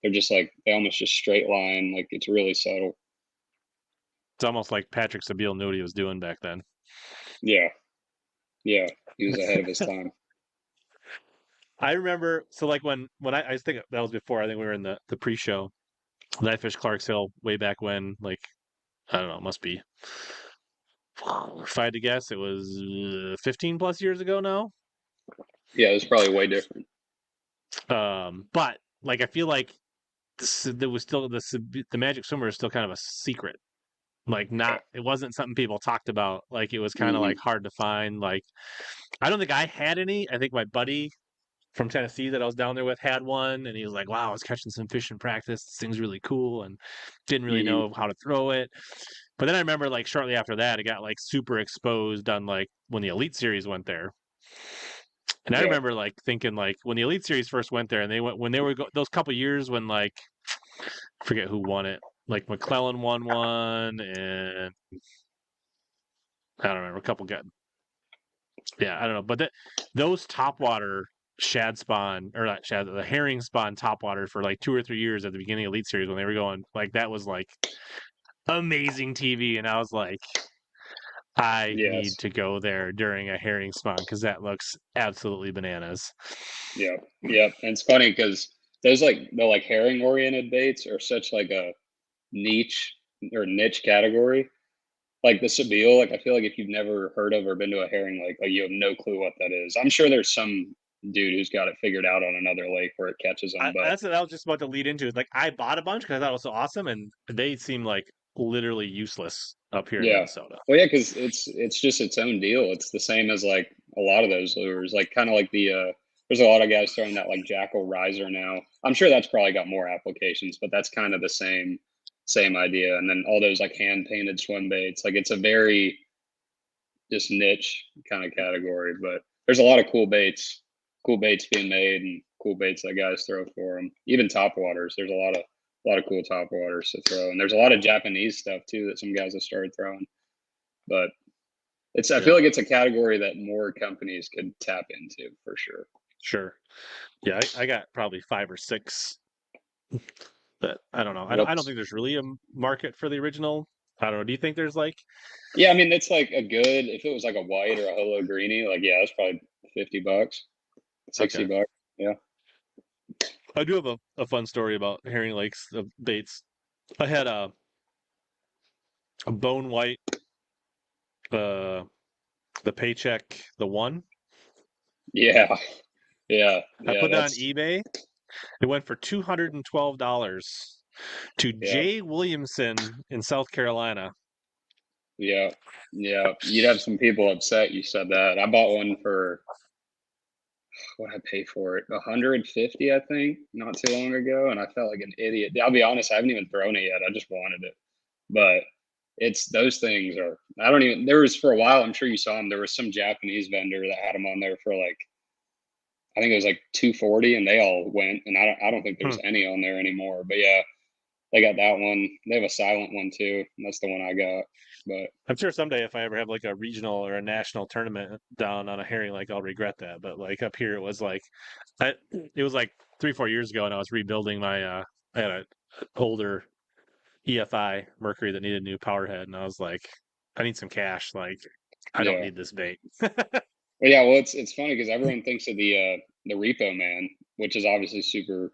they're just like they almost just straight line. Like it's really subtle. It's almost like Patrick Sebile knew what he was doing back then. Yeah, yeah, he was ahead of his time. I remember, so like when I think that was before, I think we were in the pre-show. That I fished Clark's Hill way back when, like, I don't know, it must be, if I had to guess, it was 15 plus years ago now. Yeah, it was probably way different. But like, I feel like there was still the Magic Swimmer is still kind of a secret. Like, Yeah. not, it wasn't something people talked about. Like, it was kind of Hmm. like hard to find. Like, I don't think I had any. I think my buddy from Tennessee that I was down there with had one, and he was like, "Wow, I was catching some fish in practice. This thing's really cool," and didn't really Hmm. know how to throw it. But then I remember, like, shortly after that, it got like super exposed on like when the Elite Series went there. And I Yeah. remember like thinking like when the Elite Series first went there, and they went when they were those couple years when like I forget who won it. Like McClellan won one, and I don't remember a couple got yeah I don't know, but those topwater shad spawn or not shad the herring spawn topwater for like 2 or 3 years at the beginning of Elite Series when they were going like that was like amazing TV, and I was like, I need Yes. to go there during a herring spawn because that looks absolutely bananas. Yeah. Yeah. And it's funny because those like the like herring oriented baits are such like a niche or niche category. Like the Sebile, like I feel like if you've never heard of or been to a herring lake, like you have no clue what that is. I'm sure there's some dude who's got it figured out on another lake where it catches them, but That's what I was just about to lead into. Is like I bought a bunch because I thought it was so awesome, and they seem like literally useless up here in yeah. Minnesota. Well, yeah, because it's just its own deal. It's the same as like a lot of those lures, like kind of like the there's a lot of guys throwing that like jackal riser now. I'm sure that's probably got more applications, but that's kind of the same idea. And then all those like hand painted swim baits, like it's a very just niche kind of category. But there's a lot of cool baits being made, and cool baits that guys throw for them. Even top waters, there's a lot of cool top waters to throw, and there's a lot of Japanese stuff too that some guys have started throwing. But I Yeah, feel like it's a category that more companies could tap into for sure. sure. Yeah, I got probably 5 or 6 that I don't know. I don't What's think there's really a market for the original. I don't know. Do you think there's like Yeah, I mean it's like a good if it was like a white or a holo greeny, like yeah, that's probably $50, okay? $60. Yeah. I do have a fun story about herring lakes of baits. I had a bone white uh the paycheck the one. Yeah. Yeah. I Yeah. put it on That's eBay. It went for $212 to yeah. Jay Williamson in South Carolina. Yeah. Yeah. You'd have some people upset you said that. I bought one for what I pay for it? 150, I think, not too long ago. And I felt like an idiot. I'll be honest, I haven't even thrown it yet. I just wanted it. But it's those things are I don't even there was for a while, I'm sure you saw them. There was some Japanese vendor that had them on there for like I think it was like 240 and they all went and I don't think Hmm. there's any on there anymore. But yeah, they got that one. They have a silent one too. And that's the one I got. But I'm sure someday if I ever have like a regional or a national tournament down on a herring lake, I'll regret that. But like up here, it was like, it was like 3 4 years ago, and I was rebuilding my. I had a older EFI Mercury that needed a new power head, and I was like, I need some cash. Like, I don't yeah. need this bait. But yeah, well it's funny because everyone thinks of the repo man, which is obviously super,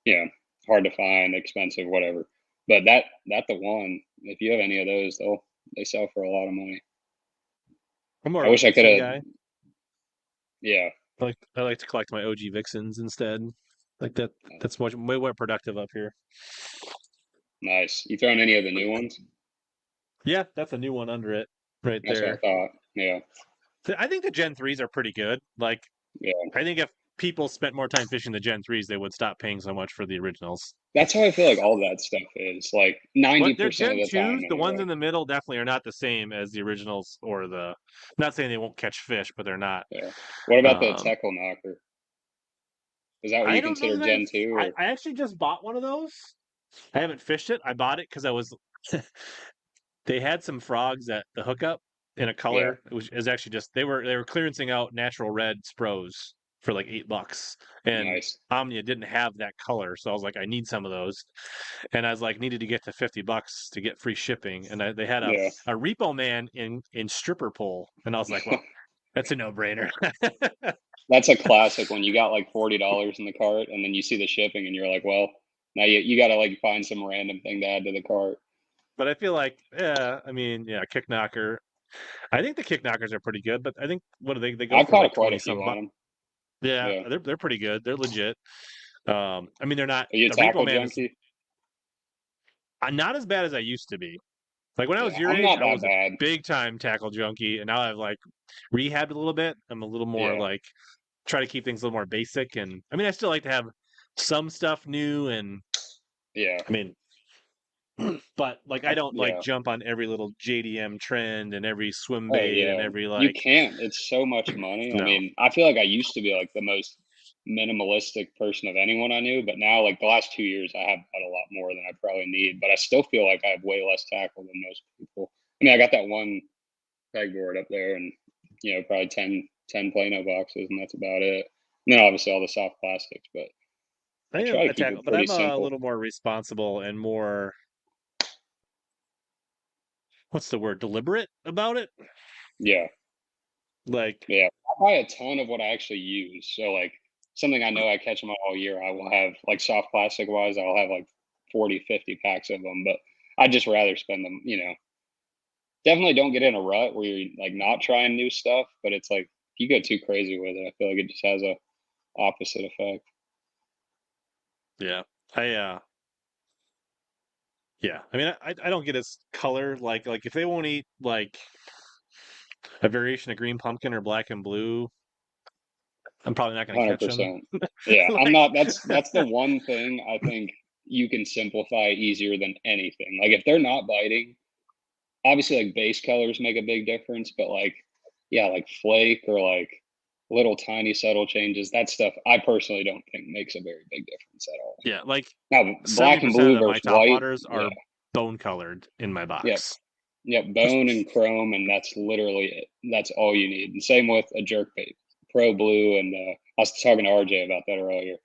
you know, hard to find, expensive, whatever. But that the one, if you have any of those, they sell for a lot of money. I'm more I of a wish I could vixen have guy. yeah. I like to collect my OG vixens instead. Like that. That's much way more productive up here. Nice. You throwing any of the new ones? Yeah, that's a new one under it right That's what I there. thought. Yeah. I think the Gen 3s are pretty good. Like, Yeah. I think if people spent more time fishing the Gen 3s, they would stop paying so much for the originals. That's how I feel like all that stuff is. Like But their 90% of Gen the time 2s, the ones anyway. in the middle, definitely are not the same as the originals or the. Not saying they won't catch fish, but they're not. Yeah. What about the Um, Teckle Knocker? Is that what I you don't know consider that Gen 2 or I actually just bought one of those. I haven't fished it. I bought it because I was. They had some frogs at the hookup in a yeah. color. It was actually just they were clearancing out natural red spros for like $8. And Nice. Omnia didn't have that color. So I was like, I need some of those. And I was like, needed to get to $50 to get free shipping. And they had Yeah. a repo man in stripper pole. And I was like, well, that's a no brainer. That's a classic when you got like $40 in the cart and then you see the shipping and you're like, well, now you got to like find some random thing to add to the cart. But I feel like, yeah, I mean, yeah, kick knocker. I think the kick knockers are pretty good, but I think what do they go I've for caught like quite 20 a few some on bucks. them. Yeah, Yeah. they're pretty good. They're legit. I mean, they're not Are you a the repo tackle man is junkie? not as bad as I used to be. Like when I was Yeah, your I'm age, not I that was a bad. big time tackle junkie, and now I've like rehabbed a little bit. I'm a little more Yeah. like try to keep things a little more basic, and I mean, I still like to have some stuff new, and Yeah. I mean, but like I don't like Yeah. jump on every little JDM trend and every swim Oh bait and yeah. every You like can't. It's so much money. I no. mean, I feel like I used to be like the most minimalistic person of anyone I knew, but now like the last 2 years I have had a lot more than I probably need. But I still feel like I have way less tackle than most people. I mean, I got that one pegboard up there and probably ten Plano boxes and that's about it. And then obviously all the soft plastics, but I I am try to a keep tackle, it but pretty I'm a simple. little more responsible and more what's the word deliberate about it. Yeah. Like Yeah. I buy a ton of what I actually use. So like something I know I catch them all year, I will have like soft plastic wise, I'll have like 40, 50 packs of them, but I'd just rather spend them, definitely don't get in a rut where you're like not trying new stuff, but it's like if you go too crazy with it, I feel like it just has a opposite effect. yeah, I yeah. I mean, I don't get its color. Like if they won't eat like a variation of green pumpkin or black and blue, I'm probably not going to catch them. 100%. Yeah, I'm Like, not that's the one thing I think you can simplify easier than anything. Like if they're not biting, obviously like base colors make a big difference, but like yeah, like flake or like little tiny subtle changes, that stuff I personally don't think makes a very big difference at all. yeah, like Now, black and 70% blue of my versus top white, waters yeah, are bone colored in my yep, box. yep, bone and chrome, and that's literally it. That's all you need. And same with a jerk bait, pro blue, and I was talking to RJ about that earlier.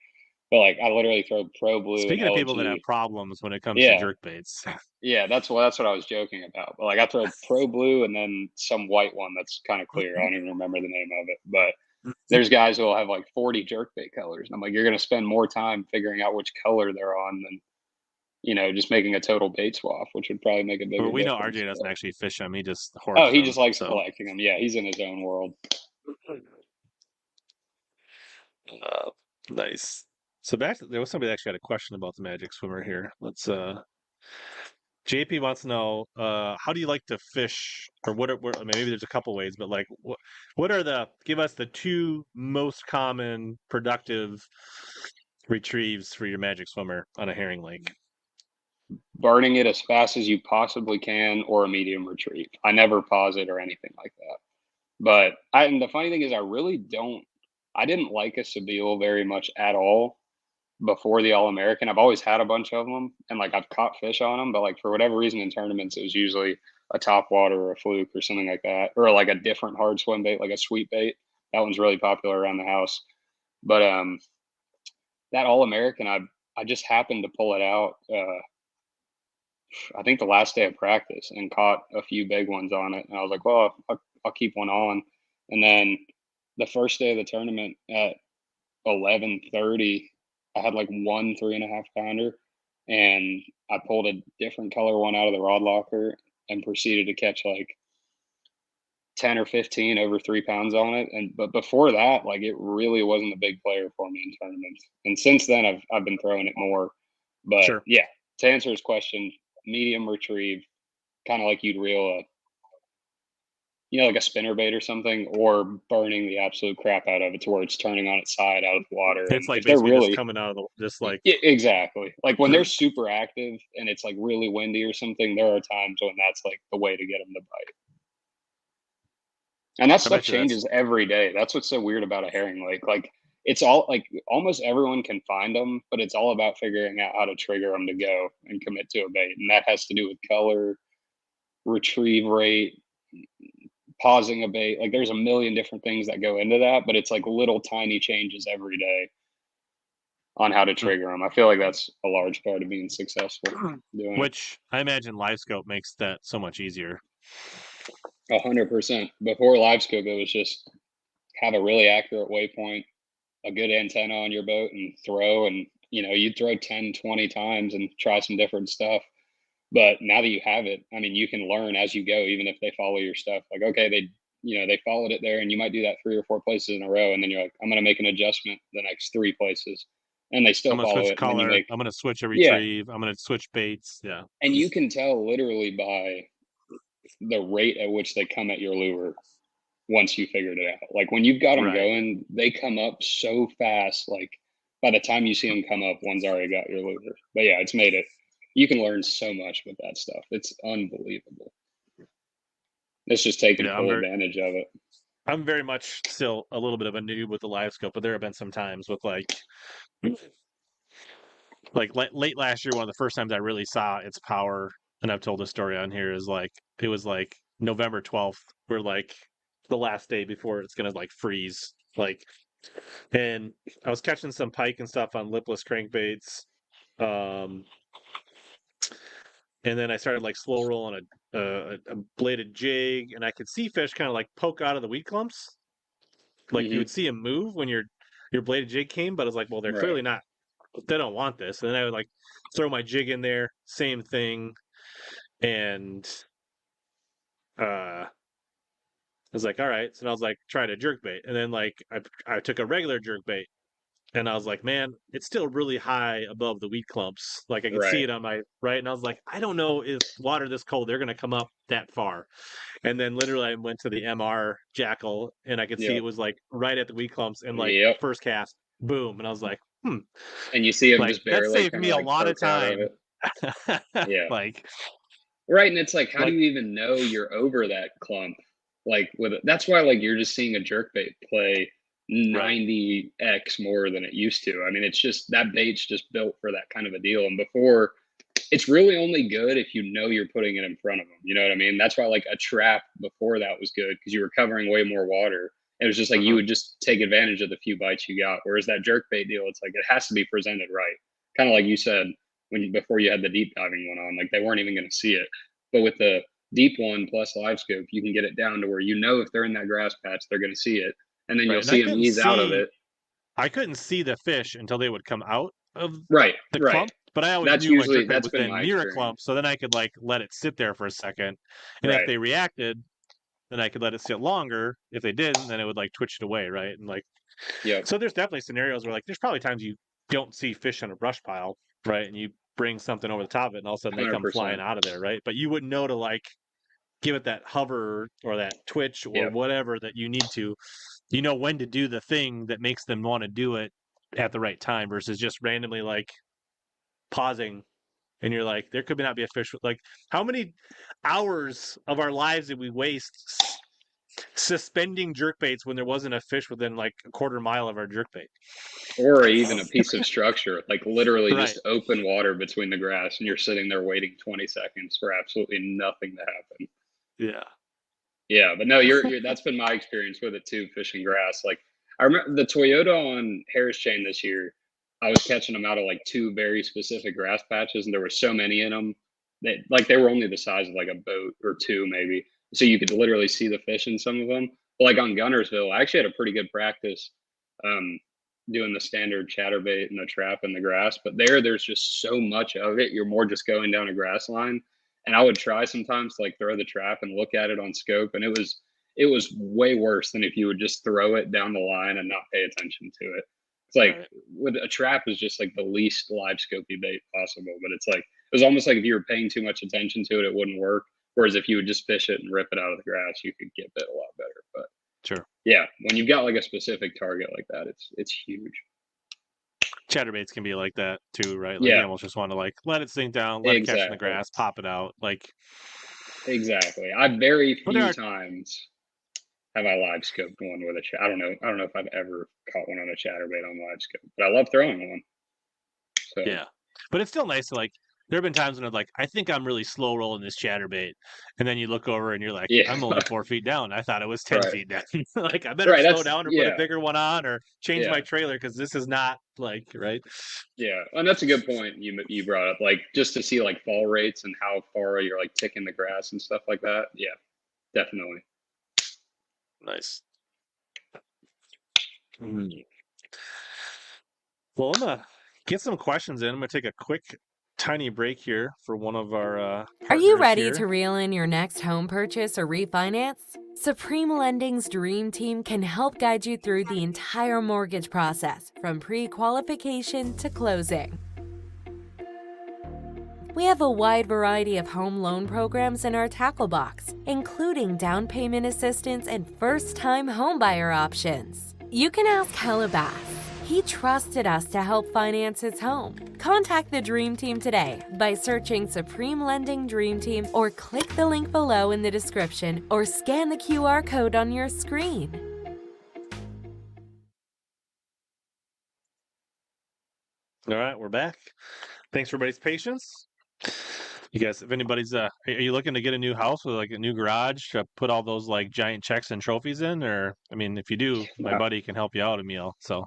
But like, I literally throw pro blue and Speaking of people that have LG. problems when it comes to Yeah, jerk baits, yeah, that's what I was joking about. But like, I throw pro blue and then some white one that's kind of clear. I don't even remember the name of it, but there's guys who will have like 40 jerkbait colors. And I'm like, you're going to spend more time figuring out which color they're on than, just making a total bait swap, which would probably make a but bigger we know difference. RJ doesn't But, actually fish them; he just oh, hoards he them. just likes So, collecting them. Yeah, he's in his own world. uh, nice. So back to, there was somebody that actually had a question about the Magic Swimmer here. Let's JP wants to know how do you like to fish, or maybe there's a couple ways, but like what are the give us the two most common productive retrieves for your Magic Swimmer on a herring lake? Burning it as fast as you possibly can or a medium retrieve. I never pause it or anything like that. But and the funny thing is, I didn't like a Sebile very much at all before the All American. I've always had a bunch of them, and like I've caught fish on them, but like for whatever reason in tournaments, it was usually a top water or a fluke or something like that, or like a different hard swim bait, like a sweet bait. That one's really popular around the house. But that All American, I just happened to pull it out. I think the last day of practice and caught a few big ones on it, and I was like, well, I'll keep one on. And then the first day of the tournament at 11:30, I had like one 3.5 pounder, and I pulled a different color one out of the rod locker and proceeded to catch like 10 or 15 over 3 pounds on it. And but before that, like it really wasn't a big player for me in tournaments. And since then, I've been throwing it more. But Sure. yeah, to answer his question, medium retrieve, kind of like you'd reel a like a spinner bait or something, or burning the absolute crap out of it to where it's turning on its side out of the water. And It's like if they're basically just really coming out of the just like exactly like when they're super active and it's like really windy or something, there are times when that's like the way to get them to bite. And that I stuff bet you that's changes every day. That's what's so weird about a herring lake. Like it's all like almost everyone can find them, but it's all about figuring out how to trigger them to go and commit to a bait. And that has to do with color, retrieve rate, pausing a bait. Like there's a million different things that go into that, but it's like little tiny changes every day on how to trigger them. I feel like that's a large part of being successful doing Which I imagine live scope makes that so much easier. it. 100%. Before LiveScope, it was just have a really accurate waypoint, a good antenna on your boat, and throw. And you'd throw 10, 20 times and try some different stuff. But now that you have it, I mean, you can learn as you go, even if they follow your stuff. Like, okay, they followed it there, and you might do that 3 or 4 places in a row, and then you're like, I'm going to make an adjustment the next 3 places, and they still I'm gonna follow switch it, and then you color. make, I'm gonna switch a yeah, retrieve. I'm gonna switch baits. Yeah. and you can tell literally by the rate at which they come at your lure once you figured it out. Like when you've got them Right. going, they come up so fast. Like by the time you see them come up, one's already got your lure. But yeah, it's made it. You can learn so much with that stuff. It's unbelievable. It's just taking Yeah. full advantage of it. I'm very much still a little bit of a noob with the live scope, but there have been some times with like late last year, one of the first times I really saw its power, and I've told this story on here, is like it was like November 12th, we're like the last day before it's gonna like freeze. And I was catching some pike and stuff on lipless crankbaits. Um, and then I started like slow rolling a bladed jig, and I could see fish kind of like poke out of the weed clumps. Like you Hmm. would see them move when your bladed jig came, but I was like, well, they're Right. clearly not. They don't want this. And then I would like throw my jig in there, same thing, and I was like, all right. So I was like, try to jerk bait, and then like I took a regular jerk bait. And I was like, man, it's still really high above the weed clumps. Like I could see Right. it on my right. And I was like, I don't know if water this cold, they're going to come up that far. And then literally I went to the MR jackal and I could see it Yep. was like right at the weed clumps and like Yep. first cast, boom. And I was like, And you see them like just that barely saved kind me of a like lot of poke out of time. it. Yeah. like, Right. And it's like, how do like, you even know you're over that clump? Like with it, that's why like you're just seeing a jerkbait play right. 90x more than it used to. I mean, it's just that bait's just built for that kind of a deal. And before, it's really only good if you know you're putting it in front of them. You know what I mean? That's why like a trap before that was good because you were covering way more water. It was just like you Uh-huh. would just take advantage of the few bites you got. Whereas that jerkbait deal, it's like it has to be presented right. Kind of like you said before you had the deep diving one on, like they weren't even going to see it. But with the deep one plus live scope, you can get it down to where if they're in that grass patch, they're going to see it, and then Right. you'll And I see them couldn't ease out of see it. I couldn't see the fish until they would come out of Right, the right. clump, but I always knew my jerkbait That's was been then my near a clump, experience. so then I could like let it sit there for a second. And if Right. they reacted, then I could let it sit longer. If they didn't, then it would like twitch it away, right? And like Yep. so there's definitely scenarios where like there's probably times you don't see fish in a brush pile, right? And you bring something over the top of it and all of a sudden they come flying 100%. out of there, right? But you wouldn't know to like give it that hover or that twitch or Yep. whatever that you need to. You know when to do the thing that makes them want to do it at the right time versus just randomly like pausing and you're like there could not be a fish with like how many hours of our lives did we waste suspending jerkbaits when there wasn't a fish within like a quarter mile of our jerkbait? Or even a piece of structure, like literally Right. just open water between the grass, and you're sitting there waiting 20 seconds for absolutely nothing to happen. Yeah. Yeah, but no, you're that's been my experience with it too, fishing grass. Like I remember the Toyota on Harris Chain this year. I was catching them out of like 2 very specific grass patches, and there were so many in them that like they were only the size of like a boat or two maybe, so you could literally see the fish in some of them. But like on Gunnersville, I actually had a pretty good practice um, doing the standard chatterbait and the trap in the grass. But there's just so much of it. You're more just going down a grass line, and I would try sometimes to like throw the trap and look at it on scope, and it was way worse than if you would just throw it down the line and not pay attention to it. It's like Right. with a trap is just like the least live scopey bait possible, but it's like it was almost like if you were paying too much attention to it, it wouldn't work. Whereas if you would just fish it and rip it out of the grass, you could get bit a lot better. But Sure. yeah, when you've got like a specific target like that, it's huge. Chatterbaits can be like that too, right? Like you Yeah, almost just want to like let it sink down, let it catch in the exactly. grass, pop it out. Like Exactly. I very but there few are times have I live scoped one with a chat. I don't know. I don't know if I've ever caught one on a chatterbait on live scope, but I love throwing one. So yeah. But it's still nice to like there have been times when I'm like, I think I'm really slow rolling this chatterbait, and then you look over and you're like, Yeah, I'm only 4 feet down. I thought it was 10 right, feet down. Like I better right. slow That's down or put a yeah, bigger one on or change yeah, my trailer because this is not like right. yeah. And that's a good point you brought up. Like just to see like fall rates and how far you're like ticking the grass and stuff like that. Yeah, definitely. Nice. Mm. Well, I'm gonna get some questions in. I'm gonna take a quick, tiny break here for one of our Are you partners ready here. to reel in your next home purchase or refinance? Supreme Lending's Dream Team can help guide you through the entire mortgage process, from pre-qualification to closing. We have a wide variety of home loan programs in our tackle box, including down payment assistance and first-time homebuyer options. You can ask HellaBass. He trusted us to help finance his home. Contact the Dream Team today by searching Supreme Lending Dream Team or click the link below in the description or scan the QR code on your screen. All right, we're back. Thanks for everybody's patience. You guys, if anybody's are you looking to get a new house with like a new garage to put all those like giant checks and trophies in? Or I mean, if you do, my buddy can help you out, Emil. So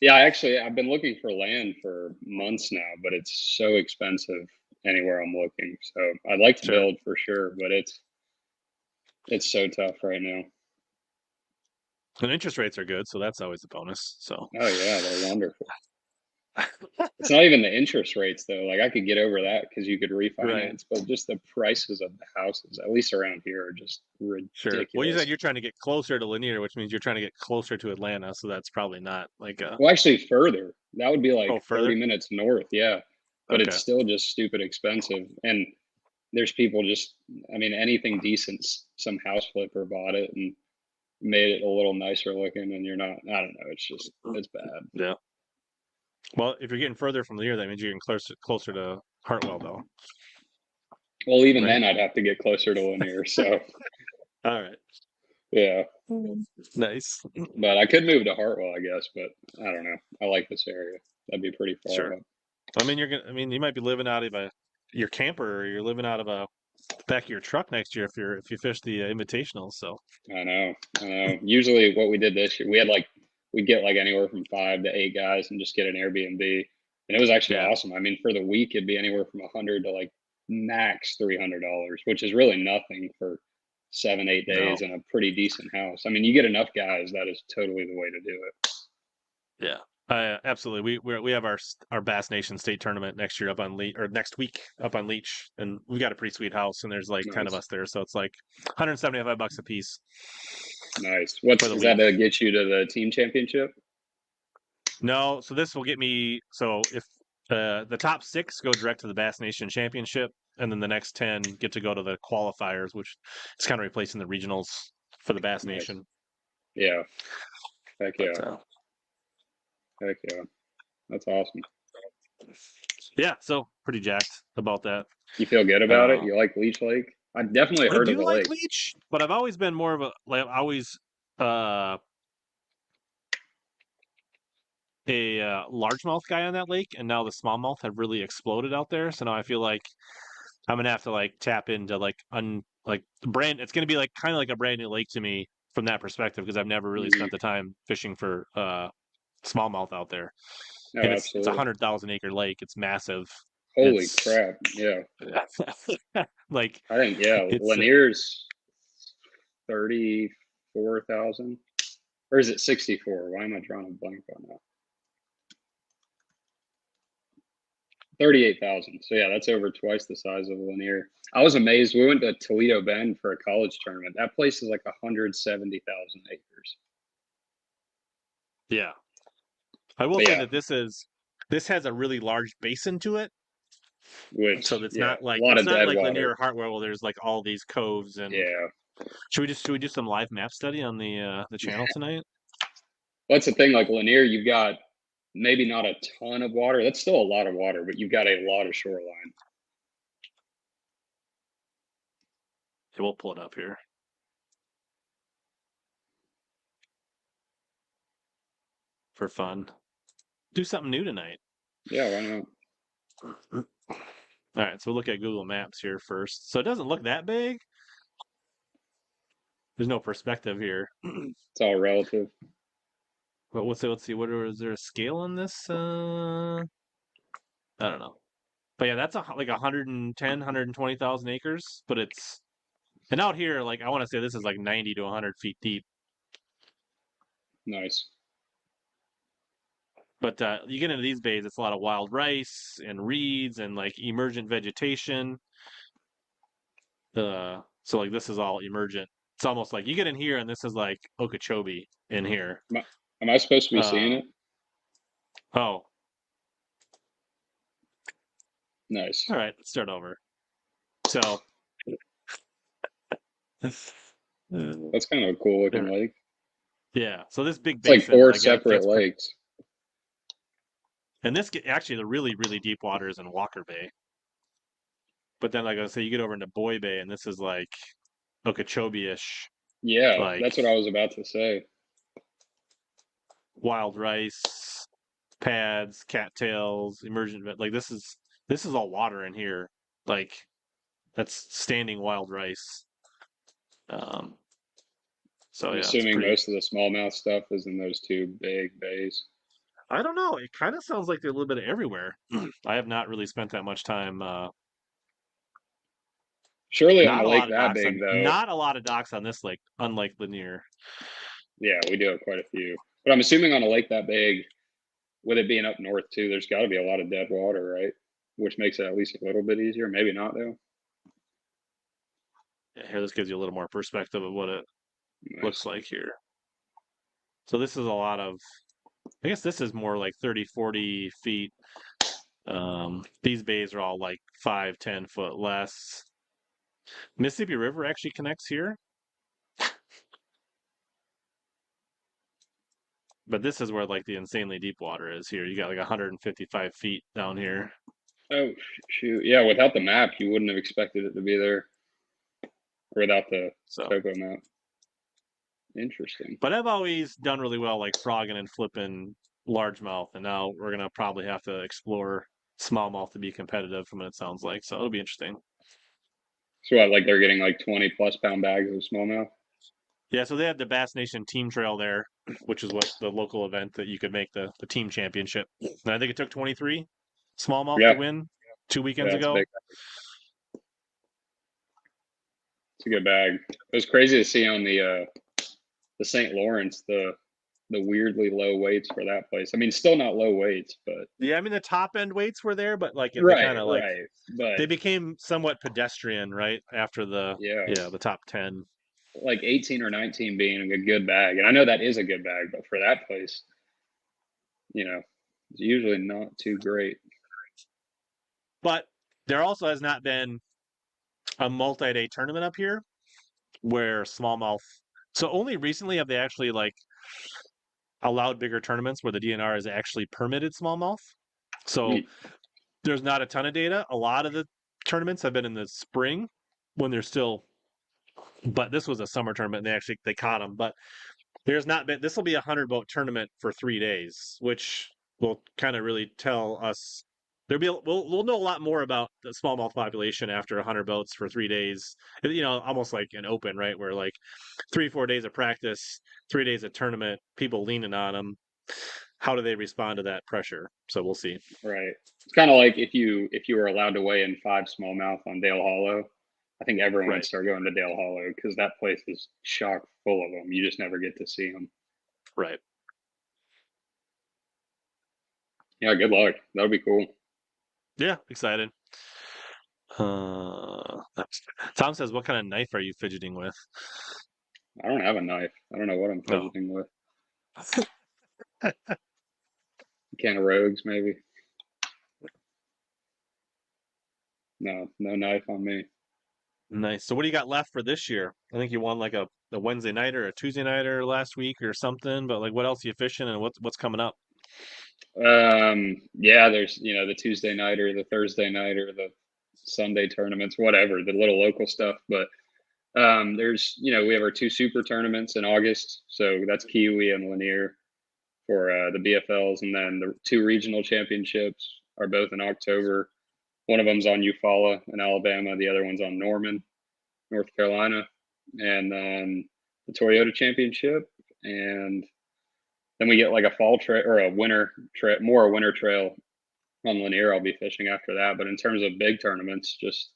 Yeah, actually, I've been looking for land for months now, but it's so expensive anywhere I'm looking. So I'd like to sure. build for sure, but it's so tough right now. And interest rates are good, so that's always a bonus. So Oh yeah, they're wonderful. It's not even the interest rates though. Like I could get over that because you could right. refinance, but just the prices of the houses, at least around here, are just Sure. Well, you said ridiculous. you're trying to get closer to Lanier, which means you're trying to get closer to Atlanta. So that's probably not like a Well, actually, further. That would be oh like 30 further. minutes north. Yeah, but it's Okay. still just stupid expensive. And there's people just, I mean, anything decent, some house flipper bought it and made it a little nicer looking, and you're not. I don't know. It's just it's bad. Yeah. Well, if you're getting further from Lanier, that means you're getting closer to Hartwell, though, Well, even right? then, I'd have to get closer to Lanier. So All right. yeah, Nice. but I could move to Hartwell, I guess. But I don't know. I like this area. That'd be pretty far Sure. up. I mean, you might be living out of your camper, or you're living out of a back of your truck next year if you fish the invitational. So I know. I know. Usually, what we did this year, we'd get like anywhere from 5 to 8 guys and just get an Airbnb, and it was actually yeah, awesome. I mean, for the week, it'd be anywhere from 100 to like max $300, which is really nothing for 7, 8 days no, in a pretty decent house. I mean, you get enough guys, that is totally the way to do it. yeah, absolutely. We have our Bass Nation state tournament next year up on Leech or next week up on Leech, and we got a pretty sweet house, and there's like 10 of Nice, us there, so it's like $175 a piece nice. for What's the is that week. to get you to the team championship? No, so this will get me. So if the top six go direct to the Bass Nation Championship, and then the next 10 get to go to the qualifiers, which is kind of replacing the regionals for the Bass Nice. Nation. Yeah. Heck But yeah. Heck yeah. That's awesome. yeah, so pretty jacked about that. You feel good about it? Uh, You like Leech Lake? I definitely I heard of do the like lake. Leech, but I've always been more of uh, a largemouth guy on that lake, and now the smallmouth have really exploded out there. So now I feel like I'm gonna have to like tap into like brand. It's gonna be like kind of like a brand new lake to me from that perspective because I've never really Mhm. spent the time fishing for smallmouth out there, Oh, and it's a absolutely. 100,000 acre lake. It's massive. Holy It's crap. Yeah. like I think, yeah, it's Lanier's 34,000. Or is it 64? Why am I drawing a blank on that? 38,000. So, yeah, that's over twice the size of Lanier. I was amazed. We went to Toledo Bend for a college tournament. That place is like 170,000 acres. yeah. I will But say yeah, that this has a really large basin to it, so which, it's yeah, not a like lot it's of not dead like water. Lanier or Hartwell where there's like all these coves and Yeah. should we do some live map study on the channel tonight? That's the thing. Like Lanier, you've got maybe not a ton of water. That's still a lot of water, but you've got a lot of shoreline. Yeah, we'll pull it up here for fun. Do something new tonight. Yeah, why not? All right, so we'll look at Google Maps here first. So it doesn't look that big. There's no perspective here. It's all relative. But let's see. Is there a scale on this? I don't know. But yeah, that's like 110, 120,000 acres. But and out here, like I want to say this is like 90 to 100 feet deep. Nice. But you get into these bays, it's a lot of wild rice and reeds and like emergent vegetation. So like this is all emergent. It's almost like you get in here and this is like Okeechobee in here. Am I supposed to be seeing it? Oh, nice. All right, let's start over. So that's kind of a cool looking lake. Yeah, so this big basin, it's like 4 separate lakes. And this actually the really, really deep water is in Walker Bay. But then like I say, you get over into Boy Bay and this is like Okeechobee-ish. Yeah, like, that's what I was about to say. Wild rice, pads, cattails, emergent, like this is all water in here. Like that's standing wild rice. So I'm assuming most of the smallmouth stuff is in those 2 big bays. I don't know. It kind of sounds like they're a little bit of everywhere. I have not really spent that much time. Surely on a lake that big, though. Not a lot of docks on this lake, unlike Lanier. Yeah, we do have quite a few. But I'm assuming on a lake that big, with it being up north too, there's got to be a lot of dead water, right? Which makes it at least a little bit easier. Maybe not, though. Yeah, here, this gives you a little more perspective of what it looks like here. So this is a lot of, I guess this is more like 30, 40 feet. These bays are all like 5, 10 foot less. Mississippi River actually connects here. But this is where like the insanely deep water is here. You got like 155 feet down here. Oh, shoot. Yeah, without the map, you wouldn't have expected it to be there. Without the topo map. Interesting. But I've always done really well like frogging and flipping largemouth, and now we're going to probably have to explore smallmouth to be competitive from what it sounds like. So it'll be interesting. So what, like they're getting like 20 plus pound bags of smallmouth? Yeah, so they have the Bass Nation Team Trail there, which is what the local event that you could make the team championship. And I think it took 23 smallmouth to win 2 weekends ago. It's a good bag. It was crazy to see on the St. Lawrence the weirdly low weights for that place. I mean, still not low weights, but yeah, I mean the top end weights were there, but like kind of like but they became somewhat pedestrian right after the the top 10. Like 18 or 19 being a good bag, and I know that is a good bag, but for that place, you know, it's usually not too great. But there also has not been a multi-day tournament up here where smallmouth. So only recently have they actually like allowed bigger tournaments where the DNR has actually permitted smallmouth. So there's not a ton of data. A lot of the tournaments have been in the spring when they're still. But this was a summer tournament. And they caught them. But there's not been. This will be a 100-boat tournament for 3 days, which will kind of really tell us. We'll know a lot more about the smallmouth population after 100 boats for 3 days. You know, almost like an open, right? Where like 3-4 days of practice, 3 days of tournament, people leaning on them. How do they respond to that pressure? So we'll see. Right. It's kind of like if you were allowed to weigh in 5 smallmouth on Dale Hollow, I think everyone would start going to Dale Hollow because that place is chock full of them. You just never get to see them. Right. Yeah. Good luck. That'll be cool. Yeah, excited. Tom says, "What kind of knife are you fidgeting with?" I don't have a knife. I don't know what I'm fidgeting with. Can of Rogues, maybe. No knife on me. Nice. So what do you got left for this year? I think you won like a Wednesday night or a Tuesday nighter last week or something. But like, what else are you fishing and what's coming up? Yeah, there's the Tuesday nighter, the Thursday nighter, the Sunday tournaments, whatever, the little local stuff. But there's we have our 2 super tournaments in August, so that's Kiwi and Lanier for the BFLs, and then the 2 regional championships are both in October. One of them's on Eufaula in Alabama. The other one's on Norman, North Carolina. And then the Toyota Championship. And then we get like a fall trail or a winter trail, more a winter trail on Lanier. I'll be fishing after that. But in terms of big tournaments, just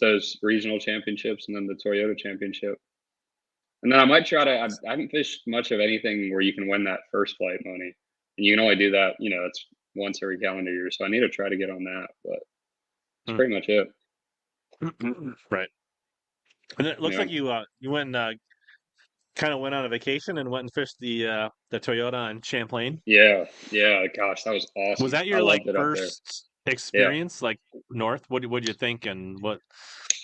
those regional championships and then the Toyota Championship. And then I might try to, I haven't fished much of anything where you can win that first flight money. And you can only do that, it's once every calendar year. So I need to try to get on that. But that's pretty much it. Right. And it looks like you went kind of went on a vacation and went and fished the Toyota on Champlain. Yeah. Gosh, that was awesome. Was that your first experience north? What did you think and what?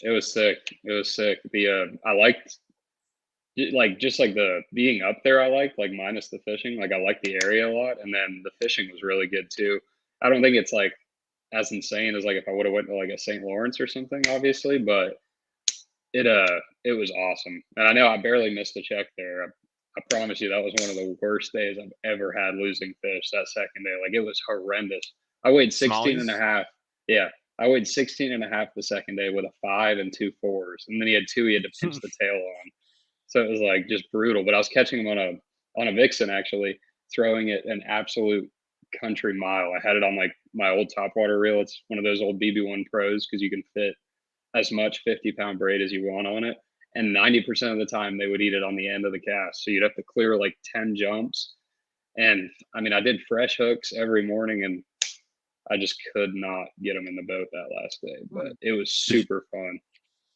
It was sick. I liked just the being up there. I liked minus the fishing. I liked the area a lot, and then the fishing was really good too. I don't think it's as insane as if I would have went to a St. Lawrence or something, obviously, but it was awesome. And I know I barely missed a check there. I promise you that was one of the worst days I've ever had losing fish that second day. It was horrendous. I weighed 16 and a half. Yeah. I weighed 16 and a half the second day with a 5 and 2 4s. And then he had 2 he had to pinch the tail on. So it was just brutal. But I was catching him on a Vixen, actually, throwing it an absolute country mile. I had it on my old topwater reel. It's one of those old BB1 Pros because you can fit as much 50-pound braid as you want on it. And 90% of the time they would eat it on the end of the cast. So you'd have to clear 10 jumps. And I mean, I did fresh hooks every morning and I just could not get them in the boat that last day, but it was super fun.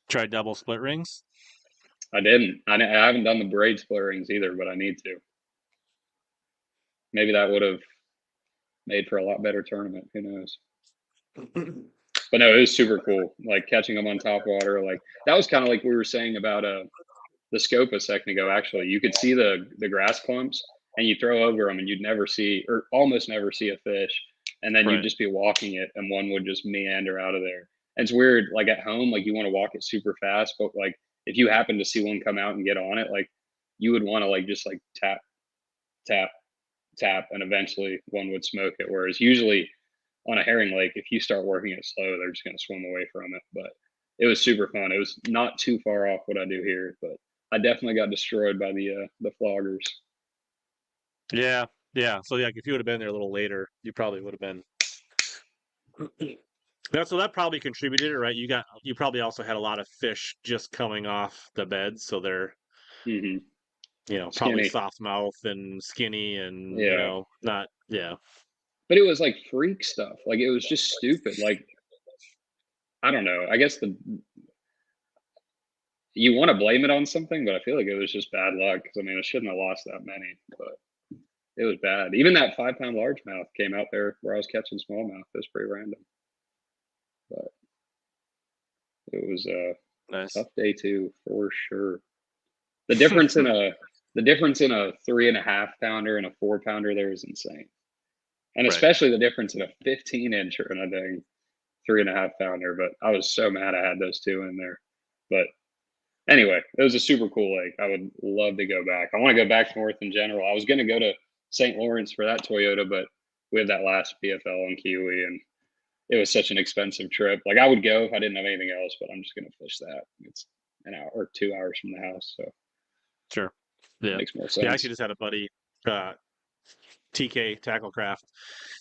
Try double split rings? I didn't. I haven't done the braid split rings either, but I need to. Maybe that would have made for a lot better tournament. Who knows? But no, it was super cool. Catching them on top water, that was kind of we were saying about the scope a second ago. Actually, you could see the grass clumps, and you throw over them, and you'd never see or almost never see a fish, and then you'd just be walking it, and one would just meander out of there. And it's weird. At home, you want to walk it super fast, but if you happen to see one come out and get on it, you would want to just tap, tap, tap, and eventually one would smoke it. Whereas usually on a herring lake, if you start working it slow, they're just going to swim away from it. But it was super fun. It was not too far off what I do here, but I definitely got destroyed by the floggers. Yeah. So if you would have been there a little later, you probably would have been. So that probably contributed, right? You probably also had a lot of fish just coming off the bed, so they're probably soft mouth and skinny and not. But it was freak stuff. It was just stupid. I don't know. I guess you want to blame it on something, but I feel it was just bad luck. Because I mean, I shouldn't have lost that many, but it was bad. Even that 5-pound largemouth came out there where I was catching smallmouth. It was pretty random, but it was a tough day too, for sure. The difference in a 3.5 pounder and a 4 pounder there is insane. And especially the difference in a 15-incher and a dang 3.5 pounder. But I was so mad I had those two in there. But anyway, it was a super cool lake. I would love to go back. I want to go back north in general. I was going to go to St. Lawrence for that Toyota, but we had that last BFL on Kiwi, and it was such an expensive trip. I would go if I didn't have anything else, but I'm just going to fish that. It's an hour or 2 hours from the house. So sure. Yeah. Makes more sense. Yeah, I actually just had a buddy, TK Tacklecraft.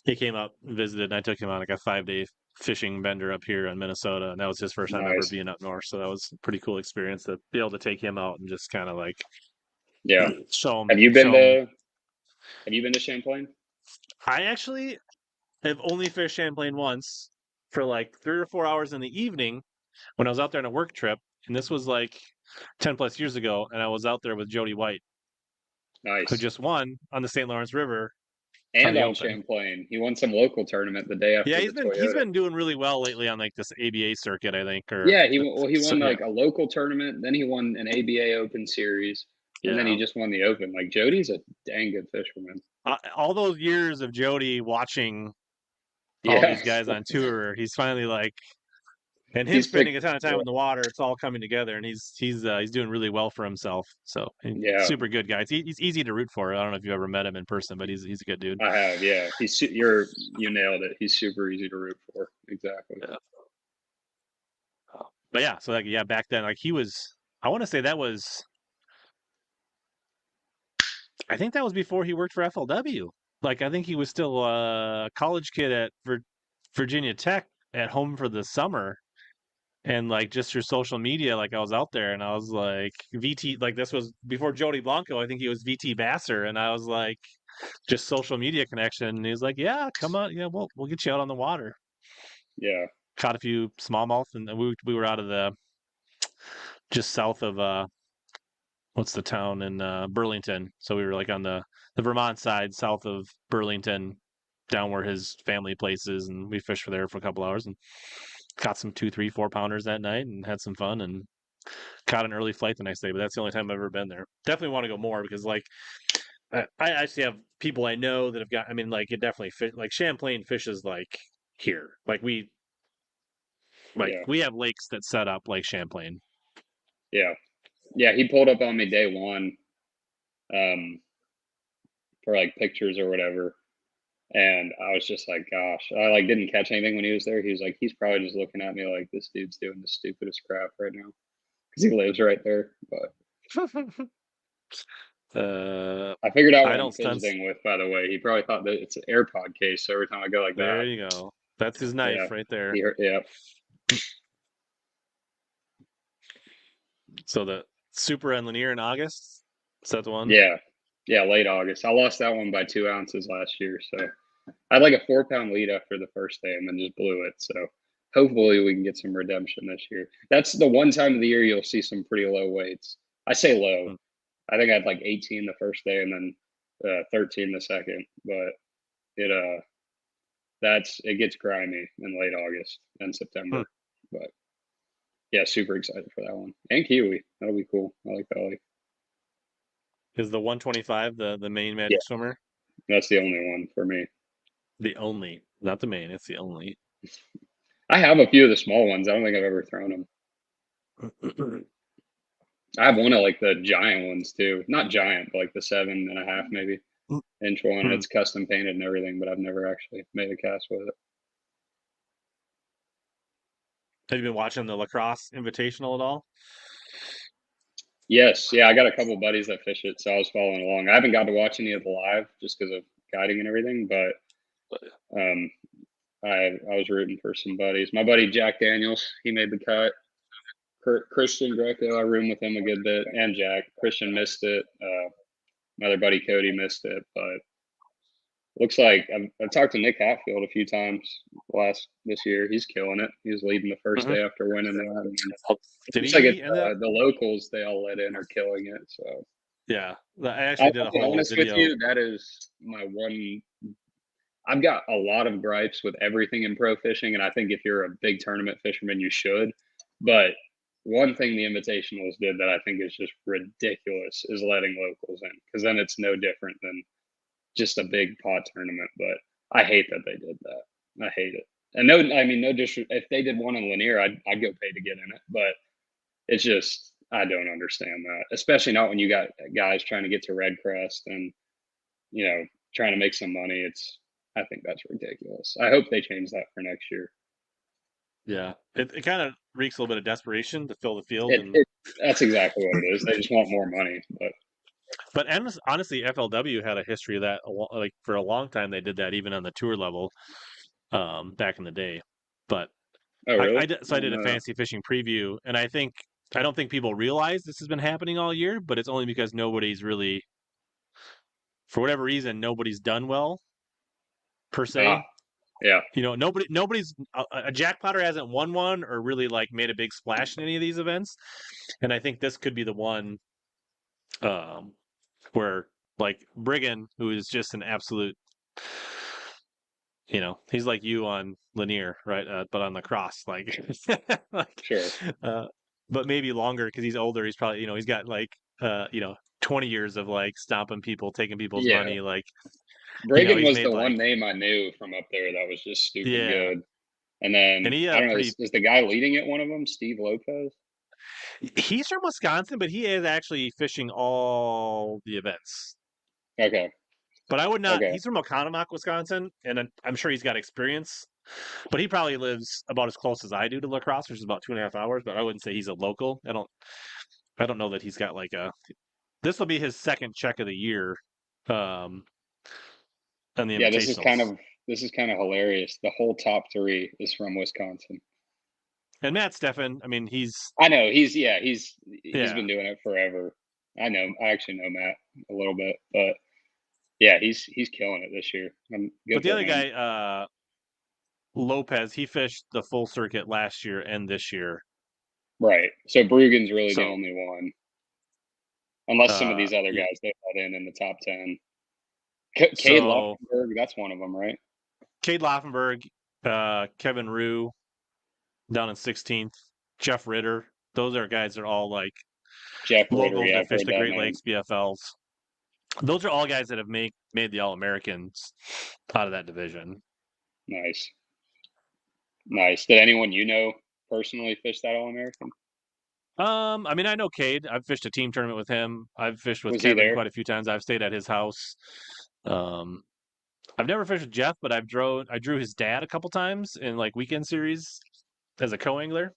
He came up and visited, and I took him on a 5-day fishing bender up here in Minnesota, and that was his first time ever being up north. So that was a pretty cool experience to be able to take him out and just kind of show him. Have you been to Champlain? I actually have only fished Champlain once for 3 or 4 hours in the evening when I was out there on a work trip, and this was 10 plus years ago, and I was out there with Jody White. Nice. Who just won on the St. Lawrence River. And on Champlain. He won some local tournament the day after. Yeah, he's been doing really well lately on this ABA circuit, I think. He won a local tournament, then he won an ABA Open Series, and then he just won the Open. Jody's a dang good fisherman. All those years of Jody watching all these guys on tour, he's finally And him He's spending picked, a ton of time in the water, it's all coming together, and he's doing really well for himself. So yeah, super good guy. He's easy to root for. I don't know if you ever met him in person, but he's a good dude. I have, yeah. You nailed it. He's super easy to root for. Exactly. Yeah. But yeah, so yeah, back then, like he was. I want to say that was. I think that was before he worked for FLW. Like I think he was still a college kid at Virginia Tech at home for the summer. And like just through social media, like I was out there and I was like VT, like this was before Jody Blanco. I think he was VT Basser, and I was like, just social media connection. And he was like, "Yeah, come on, yeah, we'll get you out on the water." Yeah. Caught a few smallmouth, and we were out of the just south of what's the town in Burlington. So we were like on the Vermont side, south of Burlington, down where his family place is, and we fished for there for a couple hours and caught some 2, 3, 4 pounders that night and had some fun and caught an early flight the next day. But that's the only time I've ever been there. Definitely want to go more because like I actually have people I know that have got. I mean, like it definitely fit. Like Champlain fishes like here. Yeah. We have lakes that set up like Champlain. Yeah. Yeah. He pulled up on me day one, for like pictures or whatever. And I was just like, gosh, I like didn't catch anything when he was there. He was like, he's probably just looking at me like this dude's doing the stupidest crap right now because he lives right there. But I figured out I what I'm don't stunt. fidgeting with, by the way. He probably thought that it's an AirPod case. So every time I go like There that, you go. That's his knife yeah, right there. yeah. So the Super and Lanier in August. Is that the one? Yeah. Yeah. Late August. I lost that one by 2 ounces last year. So I had like a 4 pound lead after the first day and then just blew it. So hopefully we can get some redemption this year. That's the one time of the year you'll see some pretty low weights. I say low. Hmm. I think I had like 18 the first day and then 13 the second. But it it gets grimy in late August and Hmm. September. But yeah, super excited for that one. And Kiwi. That'll be cool. I like that lake. Is the 125 the main Yeah, Magic Swimmer? that's the only one for me. The only, not the main. It's the only. I have a few of the small ones. I don't think I've ever thrown them. I have one of like the giant ones too. Not giant, but like the 7.5 maybe inch one. And Hmm. it's custom painted and everything, but I've never actually made a cast with it. Have you been watching the lacrosse invitational at all? Yes, yeah, I got a couple buddies that fish it, so I was following along. I haven't got to watch any of the live just because of guiding and everything, but um, I was rooting for some buddies. My buddy Jack Daniels, he made the cut. Christian Greco, I roomed with him a good bit, and Jack. Christian missed it. My other buddy Cody missed it, but looks like I've talked to Nick Hatfield a few times this year. He's killing it. He was leading the first day after winning that. And Did looks like he end up? the locals they all let in are killing it. So Yeah, I actually did a I'll be whole honest video. with you, that is my one. I've got a lot of gripes with everything in pro fishing, and I think if you're a big tournament fisherman, you should. But one thing the invitationals did that I think is just ridiculous is letting locals in, because then it's no different than just a big pot tournament. But I hate that they did that. I hate it. And no, I mean, no disrespect. If they did one in Lanier, I'd go pay to get in it. But it's just, I don't understand that, especially not when you got guys trying to get to Red Crest and, trying to make some money. I think that's ridiculous. I hope they change that for next year. Yeah, it kind of reeks a little bit of desperation to fill the field, That's exactly what it is. They just want more money. but honestly, FLW had a history of that. Like for a long time, they did that even on the tour level, back in the day. But Oh, really? I did a fantasy fishing preview, and I don't think people realize this has been happening all year, but it's only because nobody's really, for whatever reason, nobody's done well per se. Yeah. Nobody's a jackpotter hasn't won one or really like made a big splash in any of these events, and I think this could be the one, where like Brigham, who is just an absolute, he's like you on Lanier, right? But on the cross, like, like, Sure. but maybe longer because he's older. He's probably, he's got like, 20 years of like stomping people, taking people's money. Like, Brigham was made the like, one name I knew from up there that was just stupid good. And then And he I don't know, pretty. is the guy leading it one of them, Steve Lopez? He's from Wisconsin, but he is actually fishing all the events. Okay. But I would not. Okay. He's from Oconomowoc, Wisconsin, and I'm sure he's got experience. But he probably lives about as close as I do to La Crosse, which is about 2.5 hours. But I wouldn't say he's a local. I don't know that he's got like a. This will be his second check of the year, on the Yeah, invitationals. this is kind of hilarious. The whole top three is from Wisconsin. And Matt Steffen, I mean, he's I know he's yeah. been doing it forever. I actually know Matt a little bit, but yeah, he's killing it this year. I'm good But the for other him. guy, Lopez, he fished the full circuit last year and this year. Right. So Brugan's really the So only one, unless some of these other yeah. guys they let in the top 10. Cade So Luffenberg, that's one of them, right? Cade Laufenberg, Kevin Rue down in 16th, Jeff Ritter. Those are guys that are all like Jeff Ritter, locals yeah, that I've fish heard the that Great name. Lakes BFLs. Those are all guys that have made the All-Americans out of that division. Nice. Did anyone you know personally fish that All-American? I mean, I know Cade. I've fished a team tournament with him. I've fished with Was he Kevin there? quite a few times. I've stayed at his house. Um, I've never fished with Jeff, but I drew his dad a couple times in like weekend series as a co-angler.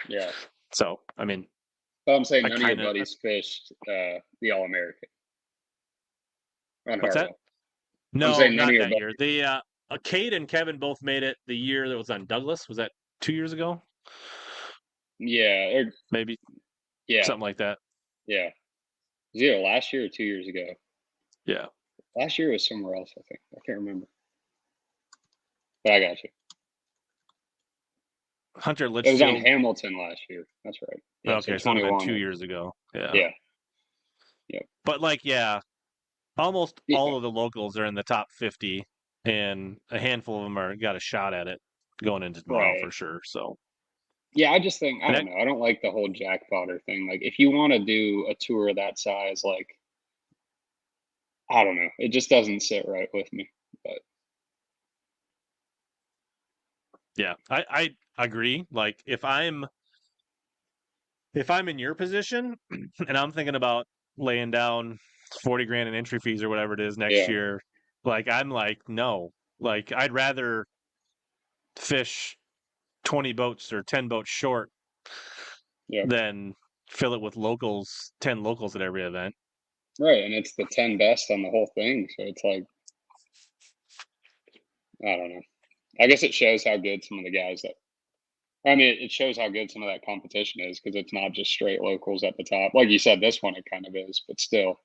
Yeah. So, I mean, Well, I'm saying I none of your kind of buddies fished the All-American on what's that? Hartwell. I'm No, saying none of not your that buddies. year. Cade and Kevin both made it the year that was on Douglas. Was that 2 years ago? Yeah, Maybe yeah, something like that. yeah. It was either last year or 2 years ago. Yeah. Last year was somewhere else, I think. I can't remember. But I got you. Hunter It was on Litchfield. Hamilton last year. That's right. Yeah, so Okay, so it would have been 2 21. years ago. Yeah. Yeah. Yep. But like, yeah, almost Yeah. all of the locals are in the top 50, and a handful of them are got a shot at it going into tomorrow Right. for sure. So, Yeah, I just think I and don't know. I don't like the whole jackpotter thing. Like, if you want to do a tour of that size, like I don't know, it just doesn't sit right with me. But yeah, I agree. Like, if I'm in your position and I'm thinking about laying down 40 grand in entry fees or whatever it is next yeah, year, like I'm like, no. Like I'd rather fish 20 boats or 10 boats short yeah, than fill it with locals, 10 locals at every event. right. And it's the 10 best on the whole thing, so it's like I don't know. I guess it shows how good some of the guys that. I mean, it shows how good some of that competition is because it's not just straight locals at the top. Like you said, this one it kind of is, but still.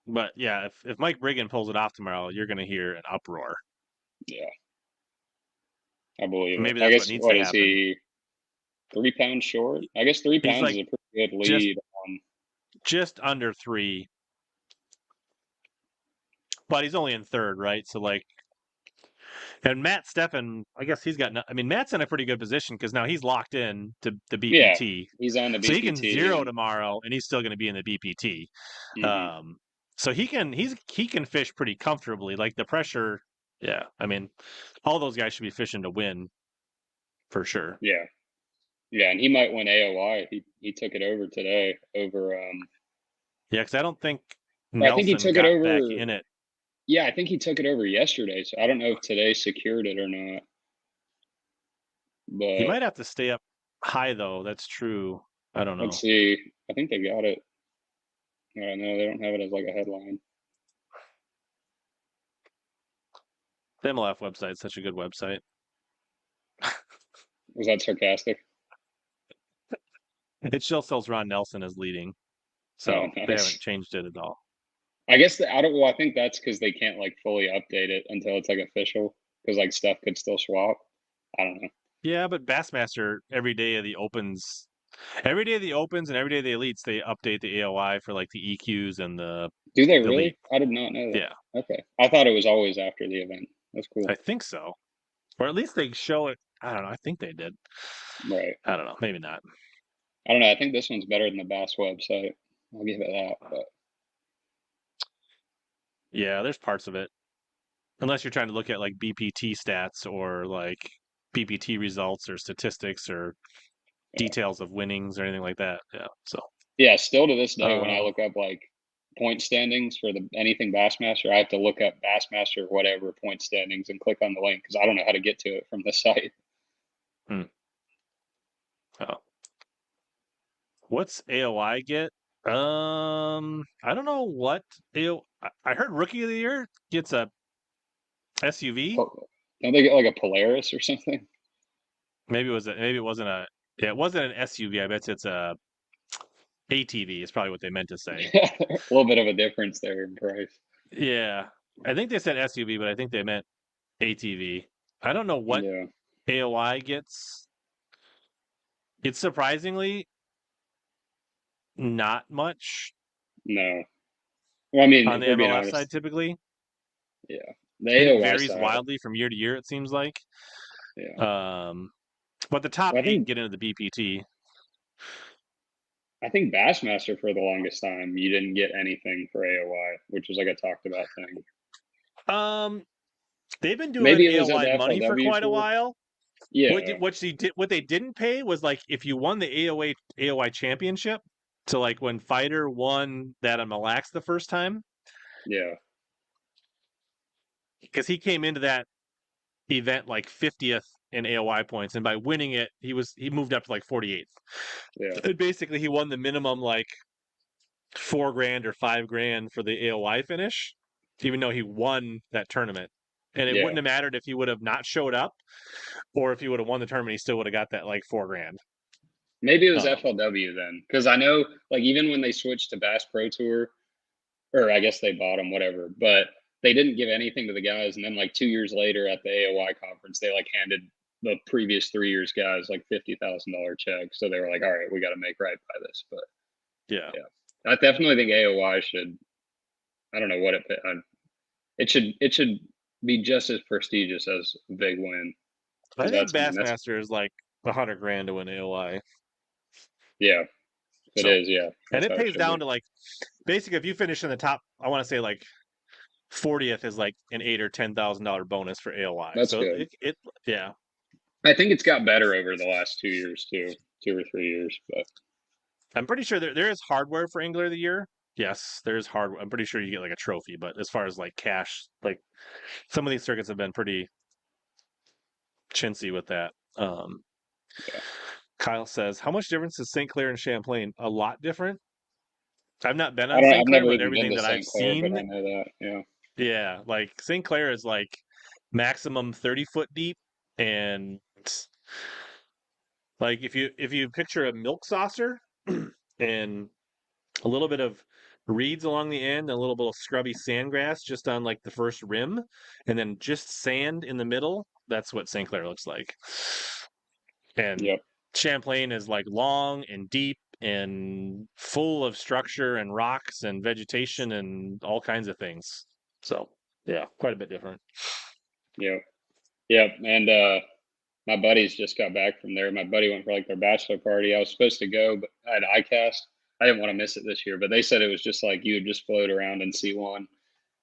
But yeah, if Mike Brigham pulls it off tomorrow, you're going to hear an uproar. Yeah, I believe it. Maybe I that's what guess needs to what is happen. he? 3 pounds short? I guess three He's pounds is like a pretty good just lead on. just under 3, but he's only in third, right? So like, and Matt Steffen, I guess he's got. I mean, Matt's in a pretty good position because now he's locked in to the Yeah, BPT, he's on the so he can BPT zero and. tomorrow, and he's still going to be in the BPT. Mhm. So he can fish pretty comfortably. Like the pressure, yeah. I mean, all those guys should be fishing to win for sure. Yeah, yeah, and he might win AOI. He took it over today over. Yeah, because I don't think I think he Nelson took it got back over. in it. Yeah, I think he took it over yesterday. So I don't know if today secured it or not. He But might have to stay up high though. That's true. I don't let's know. see. I think they got it. I don't know. They don't have it as like a headline. The MLF website is such a good website. Was that sarcastic? It still sells Ron Nelson as leading, Oh, so they haven't nice. changed it at all. I guess I don't. Well, I think that's because they can't like fully update it until it's like official. Because like stuff could still swap. I don't know. Yeah, but Bassmaster every day of the opens, every day of the opens, and every day of the elites, they update the AOI for like the EQs and the Do they elite. really? I did not know Yeah, that. Okay, I thought it was always after the event. That's cool. I think so, or at least they show it. I don't know. I think they did. Right. I don't know. Maybe not. I don't know. I think this one's better than the Bass website. I'll give it that. But Yeah, there's parts of it. Unless you're trying to look at like BPT stats or like BPT results or statistics or details of winnings or anything like that. Yeah. So Yeah, still to this day, when I look up like point standings for anything Bassmaster, I have to look up Bassmaster whatever point standings and click on the link because I don't know how to get to it from the site. Oh. What's AOI get? I don't know what I heard Rookie of the Year gets a SUV. Don't they get like a Polaris or something? Maybe it wasn't a. Yeah, it wasn't an SUV. I bet it's a ATV. Is probably what they meant to say. A little bit of a difference there in price. Yeah, I think they said SUV, but I think they meant ATV. I don't know what AOI gets. It's surprisingly not much. No. Well, I mean, on the MLS side, typically. Yeah. It varies wildly from year to year, it seems like. Yeah. But the top 8 get into the BPT. I think Bassmaster for the longest time, you didn't get anything for AOI, which was like a talked about thing. They've been doing AOI money for quite a while. Yeah. What they didn't pay was like if you won the AOI championship, so like when Fighter won that on Mille Lacs the first time. Yeah. Because he came into that event like 50th in AOI points, and by winning it, he moved up to like 48th. Yeah. And basically, he won the minimum like $4,000 or $5,000 for the AOI finish, even though he won that tournament. And it wouldn't have mattered if he would have not showed up, or if he would have won the tournament, he still would have got that like $4,000. Maybe it was FLW then, because I know like even when they switched to Bass Pro Tour, or I guess they bought them, whatever, but they didn't give anything to the guys. And then like 2 years later at the AOI conference, they like handed the previous 3 years guys like $50,000 check. So they were like, all right, we got to make right by this. But yeah, I definitely think AOI should. I don't know what it should be just as prestigious as a big win. I think Bassmaster is like $100,000 to win AOI. Yeah, it is. Yeah, and it pays down to like basically if you finish in the top, I want to say like 40th is like an $8,000 or $10,000 bonus for AOI. That's so good. Yeah. I think it's got better over the last 2 years too, 2 or 3 years. But I'm pretty sure there is hardware for Angler of the Year. Yes, there's hardware. I'm pretty sure you get like a trophy, but as far as like cash, like some of these circuits have been pretty chintzy with that. Kyle says, how much difference is St. Clair and Champlain? A lot different. I've not been on St. Clair, but everything that I've seen, but I know that. Yeah. Yeah, like St. Clair is like maximum 30 foot deep, and like if you picture a milk saucer and a little bit of reeds along the end, a little bit of scrubby sandgrass just on like the first rim, and then just sand in the middle, that's what St. Clair looks like. And Champlain is like long and deep and full of structure and rocks and vegetation and all kinds of things. So yeah, quite a bit different. Yep. And my buddies just got back from there. My buddy went for like their bachelor party. I was supposed to go, but I had ICAST. I didn't want to miss it this year, but they said it was just like you would just float around and see one.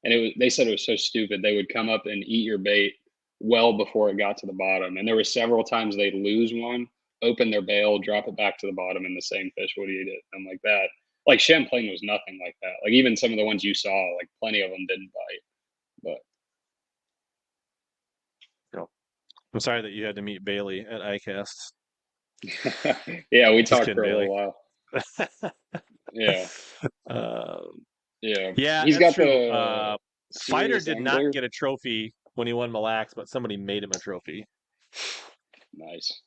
And they said it was so stupid. They would come up and eat your bait well before it got to the bottom. And there were several times they'd lose one, open their bail, drop it back to the bottom, and the same fish would eat it. And like that. Like Champlain was nothing like that. Like even some of the ones you saw, like plenty of them didn't bite. But I'm sorry that you had to meet Bailey at ICAST. Yeah, we talked for a little while. Yeah. Yeah, he's got true. the Fighter did not get a trophy when he won Mille Lacs, but somebody made him a trophy. Nice.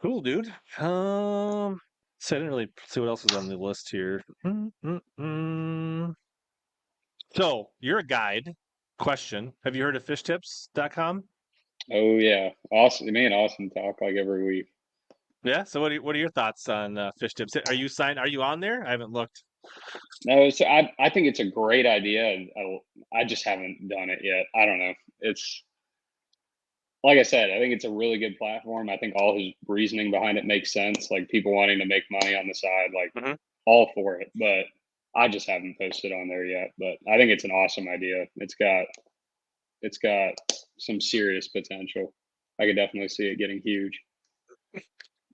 Cool, dude. So I didn't really see what else was on the list here. So you're a guide. Question: have you heard of fishtips.com? Oh yeah, awesome. Me and Austin talk like every week. Yeah. So what are your thoughts on fish tips? Are you signed? Are you on there? I haven't looked. No, so I think it's a great idea. I just haven't done it yet. I don't know. It's like I said, I think it's a really good platform. I think all his reasoning behind it makes sense. Like people wanting to make money on the side, like all for it. But I just haven't posted on there yet, but I think it's an awesome idea. It's got some serious potential. I could definitely see it getting huge.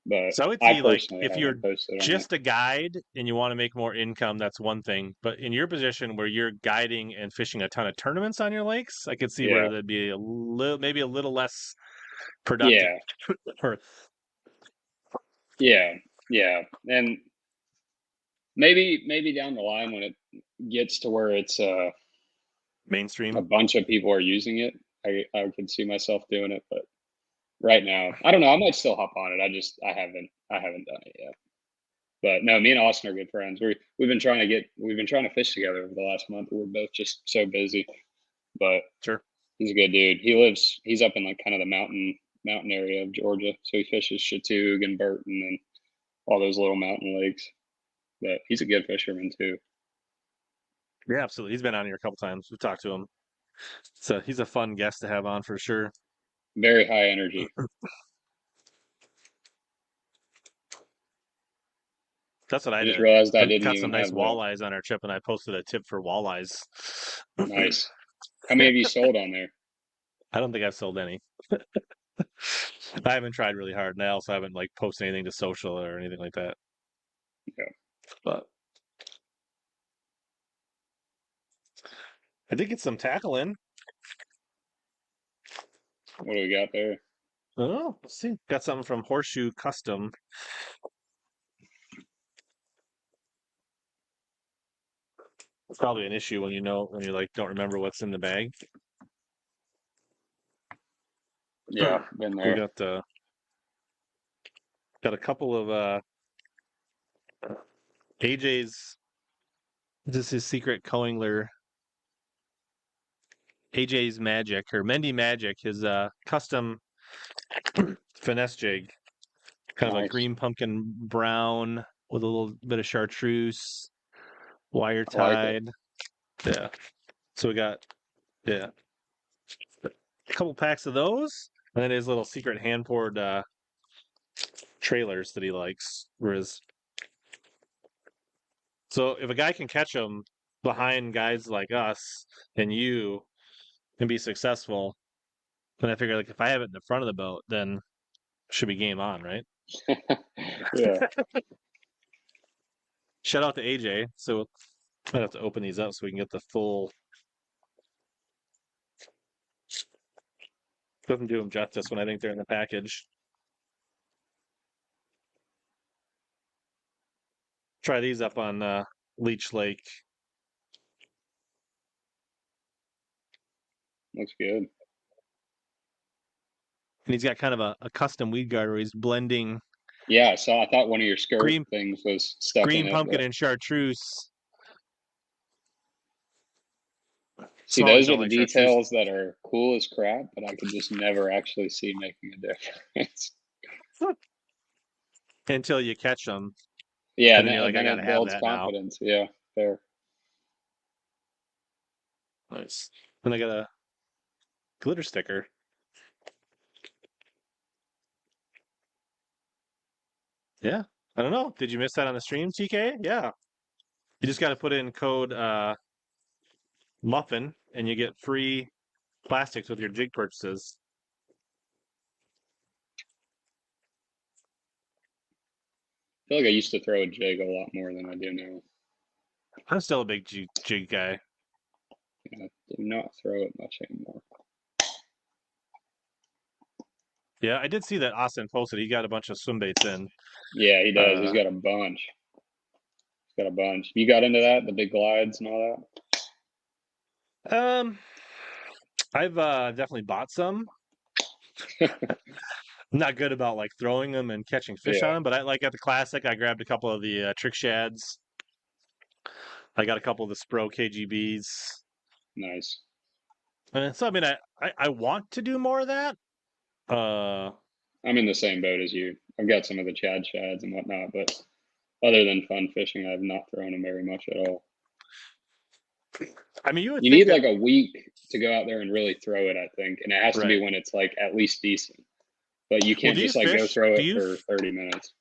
But So I would I see, like, personally if you're haven't posted on it. just a guide and you want to make more income, that's one thing. But in your position where you're guiding and fishing a ton of tournaments on your lakes, I could see where Yeah. that'd be maybe a little less productive. Yeah. Or Yeah. Yeah. And maybe down the line when it gets to where it's a mainstream. bunch of people are using it, I could see myself doing it. But right now, I don't know. I might still hop on it. I haven't done it yet. But no, me and Austin are good friends. We've been trying to fish together over the last month. We're both just so busy. But Sure. he's a good dude. He's up in like kind of the mountain area of Georgia. So he fishes Chattooga and Burton and all those little mountain lakes. But he's a good fisherman too. Yeah, absolutely. He's been on here a couple times. We've talked to him. So he's a fun guest to have on for sure. Very high energy. That's what I I just did. realized I I didn't caught some even nice have walleyes on our trip, and I posted a tip for walleyes. nice. How many have you sold on there? I don't think I've sold any. I haven't tried really hard, and I also haven't like posted anything to social or anything like that. Yeah. But I did get some tackle in. What do we got there? Oh, let's see. Got something from Horseshoe Custom. It's probably an issue when you like don't remember what's in the bag. Yeah, been We there. got a couple of AJ's. This is secret coingler. AJ's Magic or Mendy Magic, his custom finesse jig, kind of a Nice. green pumpkin brown with a little bit of chartreuse, wire I like it. tied. Yeah. So we got a couple packs of those, and then his little secret hand poured trailers that he likes. So if a guy can catch them behind guys like us and you and be successful, then I figure like if I have it in the front of the boat, then it should be game on, right? Yeah. Shout out to AJ. So I have to open these up so we can get the full. Doesn't do them justice when I think they're in the package. Try these up on Leech Lake. Looks good. And he's got kind of a custom weed guard where he's blending Yeah, so I thought one of your skirt green things was stuck in it. pumpkin and chartreuse. See, Smallies those are don't the like chartreuse. details that are cool as crap, but I could just never actually see making a difference. Until you catch them. Yeah, And then you're like, I then gotta it have builds that now. confidence. Yeah, fair. Nice. And I got a glitter sticker. Yeah. I don't know. Did you miss that on the stream, TK? Yeah. You just got to put in code Muffin and you get free plastics with your jig purchases. I feel like I used to throw a jig a lot more than I do now. I'm still a big jig guy. I do not throw it much anymore. Yeah, I did see that Austin posted. He got a bunch of swim baits in. Yeah, he does. He's got a bunch. He's got a bunch. You got into that, the big glides and all that? I've definitely bought some. I'm not good about like throwing them and catching fish on them, but I like at the classic. I grabbed a couple of the trick shads. I got a couple of the Spro KGBs. Nice. So I mean, I want to do more of that. I'm in the same boat as you. I've got some of the Chad shads and whatnot, but other than fun fishing, I've not thrown them very much at all. I mean, you need like a week to go out there and really throw it, I think, and it has to be when it's like at least decent. But you can't just like go throw it for 30 minutes.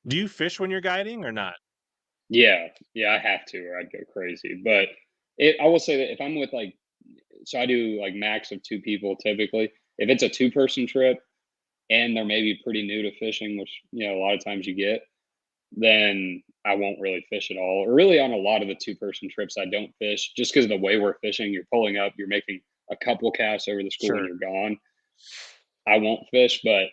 Do you fish when you're guiding or not? Yeah, yeah, I have to, or I'd go crazy. But I will say that if I'm with like, so I do like max of 2 people typically. If it's a 2-person trip and they're maybe pretty new to fishing, which a lot of times you get, then I won't really fish at all. Or really on a lot of the 2-person trips, I don't fish just because of the way we're fishing. You're pulling up, you're making a couple casts over the school and Sure. you're gone. I won't fish, but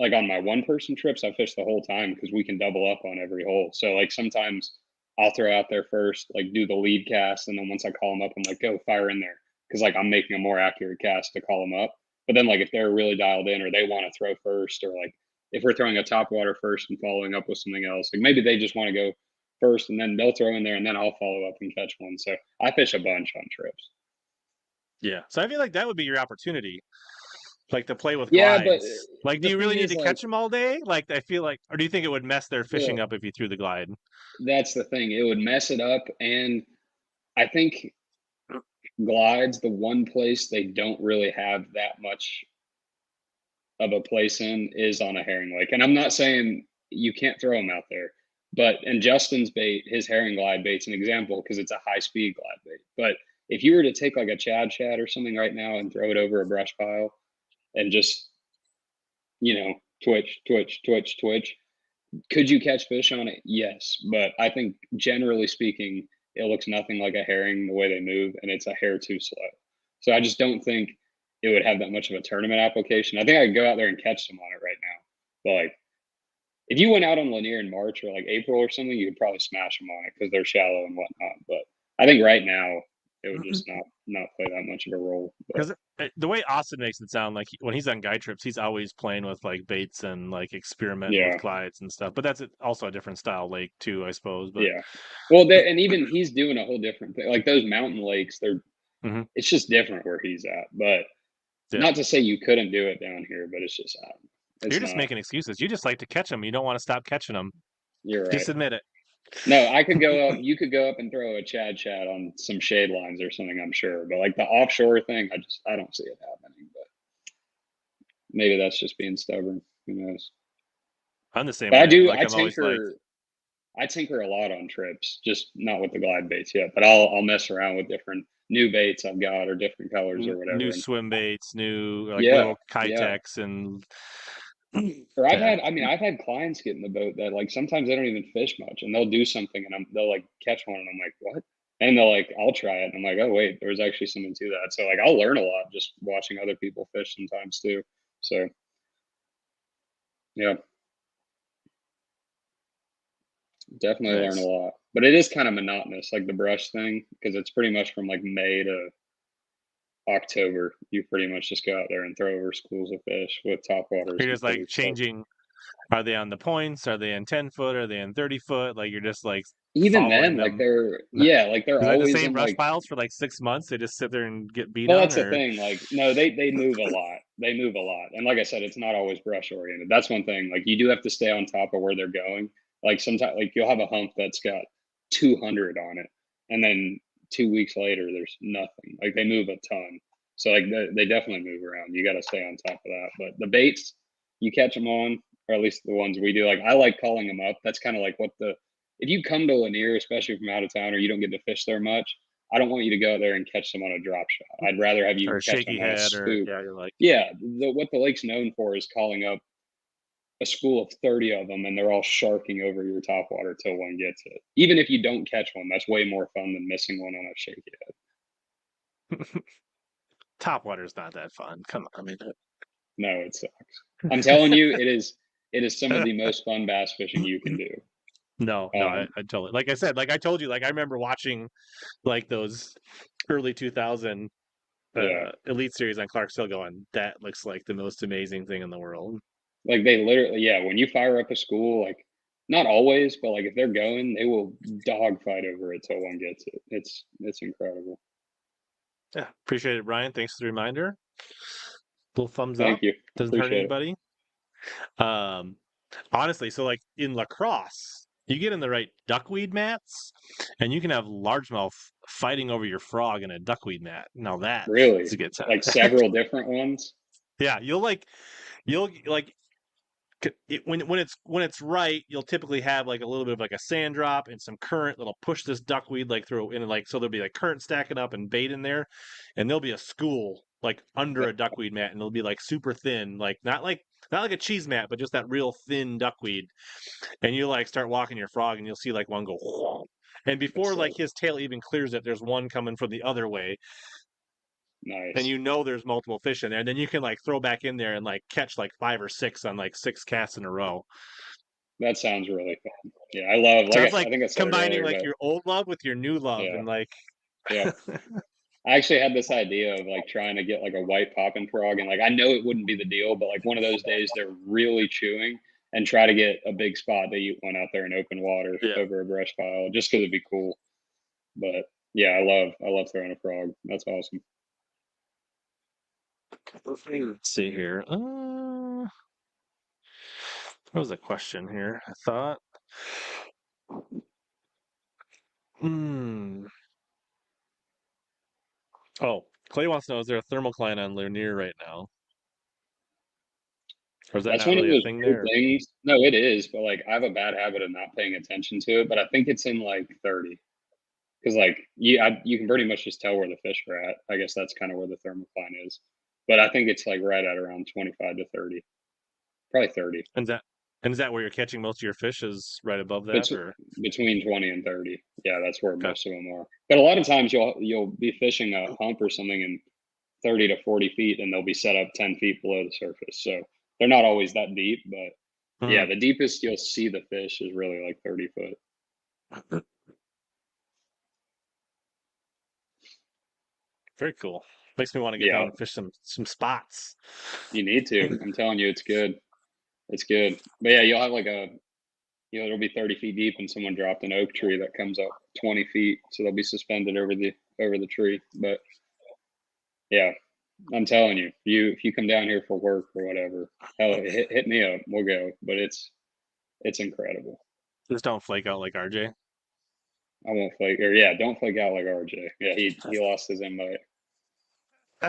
like on my 1-person trips, I fish the whole time because we can double up on every hole. So like sometimes I'll throw out there first, like do the lead cast, and then once I call them up, I'm like, go fire in there because like I'm making a more accurate cast to call them up. But then like if they're really dialed in or they want to throw first, or like if we're throwing a top water first and following up with something else, like maybe they just want to go first and then they'll throw in there and then I'll follow up and catch one. So I fish a bunch on trips. Yeah. So I feel like that would be your opportunity, like to play with Yeah, but glides. Like, do the you really thing need is to like, catch them all day? Like, I feel like, or do you think it would mess their fishing well, up if you threw the glide? that's the thing. It would mess it up. And I think glides, the one place they don't really have that much of a place in is on a herring lake. And I'm not saying you can't throw them out there, but and Justin's bait, his herring glide bait's an example because it's a high speed glide bait. But if you were to take like a Chad or something right now and throw it over a brush pile and just, twitch, twitch, twitch, twitch, could you catch fish on it? Yes, but I think generally speaking, it looks nothing like a herring the way they move, and it's a hair too slow. So I just don't think it would have that much of a tournament application. I think I could go out there and catch some on it right now. But like, if you went out on Lanier in March or like April or something, you could probably smash them on it because they're shallow and whatnot. But I think right now it would just not play that much of a role. But Because the way Austin makes it sound like when he's on guide trips, he's always playing with like baits and like experimenting with yeah, glides and stuff. But that's also a different style lake too, I suppose. But yeah. Well, and even he's doing a whole different thing. Like those mountain lakes, Mhm. it's just different where he's at. But Yeah, not to say you couldn't do it down here, but it's just you're it's just not. making excuses. You just like to catch them. You don't want to stop catching them. You're right. Just admit it. No, I could go up. You could go up and throw a Chad on some shade lines or something. I'm sure, but like the offshore thing, I don't see it happening. But maybe that's just being stubborn. Who knows? I'm the same But I way. do. Like I'm always like I tinker a lot on trips, just not with the glide baits yet. But I'll mess around with different new baits I've got or different colors or new whatever. And swim baits, new like yeah, little yeah. Kitex and Or yeah. I've had clients get in the boat that like sometimes they don't even fish much and they'll do something and they'll like catch one and I'm like, what? And they're like, I'll try it. And I'm like, oh wait, there's actually something to that. So like I'll learn a lot just watching other people fish sometimes too. So yeah, definitely learn a Nice. lot. But it is kind of monotonous, like the brush thing, because it's pretty much from like May to October. You pretty much just go out there and throw over schools of fish with top waters You're just until like you start. changing. Are they on the points? Are they in 10 foot? Are they in 30 foot? Like you're just like Even following then, like them. they're Is that the always same in brush like. piles for like 6 months? They just sit there and get beat Well, on, that's the or thing. Like, no, they move a lot. They move a lot, and like I said, it's not always brush oriented. That's one thing. Like, you do have to stay on top of where they're going. Like sometimes, like you'll have a hump that's got 200 on it, and then 2 weeks later, there's nothing. Like they move a ton. So like they definitely move around. You got to stay on top of that. But the baits, you catch them on, or at least the ones we do. Like I like calling them up. That's kind of like what the if you come to Lanier, especially from out of town, or you don't get to fish there much, I don't want you to go out there and catch them on a drop shot. I'd rather have you a catch them shaky on a head, or spook. yeah, you're like, Yeah, what the lake's known for is calling up a school of 30 of them, and they're all sharking over your top water till one gets it. Even if you don't catch one, that's way more fun than missing one on a shaky head. top water's not that fun. Come on, I mean, No, it sucks. I'm telling you, it is some of the most fun bass fishing you can do. no, I totally, like I said, like I told you, like I remember watching like those early 2000 Yeah. Elite Series on Clark Hill, going, that looks like the most amazing thing in the world. Like they literally, yeah, when you fire up a school, like not always, but like if they're going, they will dogfight over it till one gets it. It's incredible. Yeah, appreciate it, Brian. Thanks for the reminder. Little thumbs up. Thank you. Doesn't hurt Appreciate it. anybody. Um, honestly, so like in lacrosse, you get in the right duckweed mats, and you can have largemouth fighting over your frog in a duckweed mat. Now that's Really? a good time. Like several different ones? Yeah, you'll like when it's right, you'll typically have like a little bit of like a sand drop and some current that'll push this duckweed like through in, like, so there'll be like current stacking up and bait in there, and there'll be a school like under a duckweed mat, and it'll be like super thin, like not like a cheese mat, but just that real thin duckweed. And you like start walking your frog, and you'll see like one go, whoa. And before like his tail even clears it, there's one coming from the other way, and Nice. you know there's multiple fish in there, and then you can like throw back in there and like catch like 5 or 6 on like 6 casts in a row. That sounds really fun. Yeah, I love, So like it's like I think I said it combining earlier, like but your old love with your new love, yeah, and like yeah. I actually had this idea of like trying to get like a white popping frog, and like I know it wouldn't be the deal, but like one of those days they're really chewing, and try to get a big spot to eat one out there in open water yeah. over a brush pile, just because it'd be cool. But yeah, I love throwing a frog. That's awesome. Let's see here. What was the question here? I thought. Hmm. Oh, Clay wants to know, is there a thermocline on Lanier right now? Or is that That's not one of really a those thing weird there? things. No, it is, but like I have a bad habit of not paying attention to it. But I think it's in like 30, because like you can pretty much just tell where the fish are at. I guess that's kind of where the thermocline is. But I think it's like right at around 25 to 30, probably 30. And is that where you're catching most of your fish, is right above that, Bet- or Between 20 and 30. Yeah, that's where okay. most of them are. But a lot of times you'll be fishing a hump or something in 30 to 40 feet, and they'll be set up 10 feet below the surface. So they're not always that deep, but yeah, Mhm. the deepest you'll see the fish is really like 30 foot. Very cool. Makes me want to get down Yeah, and fish some spots. you need to. I'm telling you, it's good. It's good. But yeah, you'll have like it'll be 30 feet deep, and someone dropped an oak tree that comes up 20 feet, so they'll be suspended over the tree. But yeah, I'm telling you, if you come down here for work or whatever, hell, hit me up. We'll go. But it's incredible. Just don't flake out like RJ. I won't flake, or yeah, don't flake out like RJ. Yeah, he lost his invite.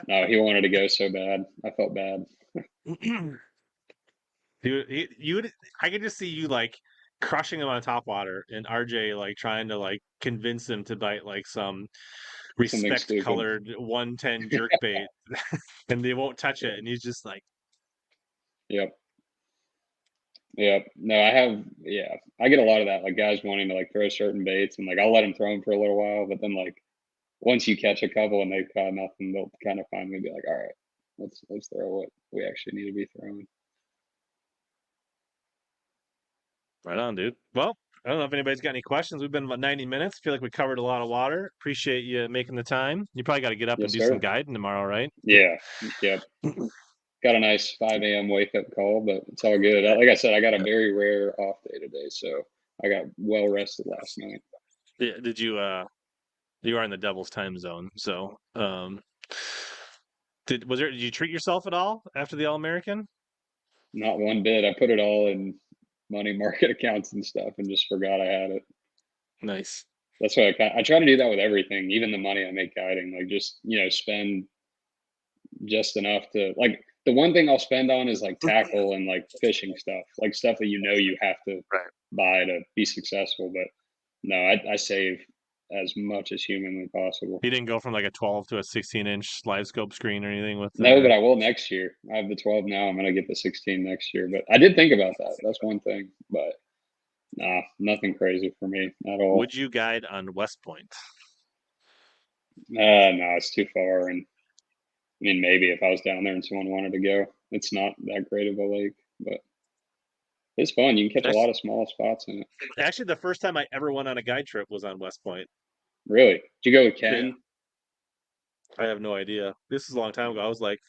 No, he wanted to go so bad. I felt bad. You would, I could just see you like crushing him on top water, and RJ like trying to like convince him to bite like some Something respect stupid. colored 110 jerk bait, and they won't touch it, and he's just like, Yep. Yep. No, I have. Yeah, I get a lot of that. Like guys wanting to like throw certain baits, and like I'll let them throw them for a little while, but then like once you catch a couple and they've caught nothing, they'll kind of finally be like, all right, let's throw what we actually need to be throwing. right on, dude. Well, I don't know if anybody's got any questions. We've been about 90 minutes. Feel like we covered a lot of water. Appreciate you making the time. You probably got to get up and Yes, do some sir. guiding tomorrow, right? Yeah. Yep. Got a nice 5 a.m. wake up call, but it's all good. Like I said, I got a very rare off day today, so I got well rested last night. Yeah, did you are in the Devil's time zone, so did you treat yourself at all after the All American? Not one bit. I put it all in money market accounts and stuff, and just forgot I had it. Nice. That's why I try to do that with everything, even the money I make guiding. Like just spend just enough to like. The one thing I'll spend on is like tackle and like fishing stuff, like stuff that you have to Right. buy to be successful. But no, I save as much as humanly possible. He didn't go from like a 12 to a 16-inch live scope screen or anything with No, but I will next year. I have the 12 now. I'm gonna get the 16 next year. But I did think about that. That's one thing. But nah, nothing crazy for me at all. Would you guide on West Point? No, it's too far. And I mean, maybe if I was down there and someone wanted to go, it's not that great of a lake, but it's fun. You can catch a lot of small spots in it. Actually, the first time I ever went on a guide trip was on West Point. Really? Did you go with Yeah, Ken? I have no idea. This is a long time ago. I was like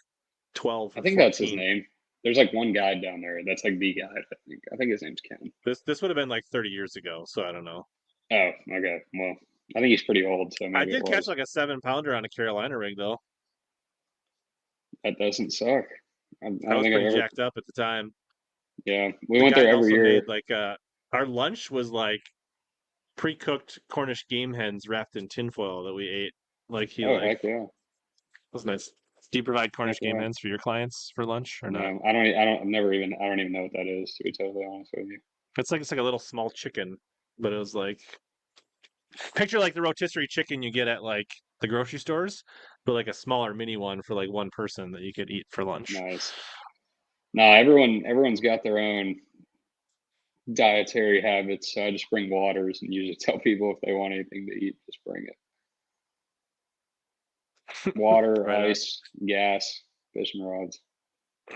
12 I or think that's his 14. name. There's like one guide down there that's like the guide. I think his name's Ken. This would have been like 30 years ago, so I don't know. Oh, okay. Well, I think he's pretty old, so I maybe it did catch was. like a 7-pounder on a Carolina rig though. That doesn't suck. I I don't was think I've pretty ever. jacked up at the time. Yeah, we The went there guide every also made year. like our lunch was like pre-cooked Cornish game hens wrapped in tinfoil that we ate. Like he Oh like heck yeah! was nice. Do you provide Cornish Heck game yeah. hens for your clients for lunch or not? No, I don't even know what that is, to be totally honest with you. It's like a little small chicken, but it was like picture like the rotisserie chicken you get at like the grocery stores, but like a smaller mini one for like one person that you could eat for lunch. Nice. No, everyone's got their own dietary habits, so I just bring waters and usually tell people if they want anything to eat, just bring it. Water, Right on. ice, gas, fishing rods,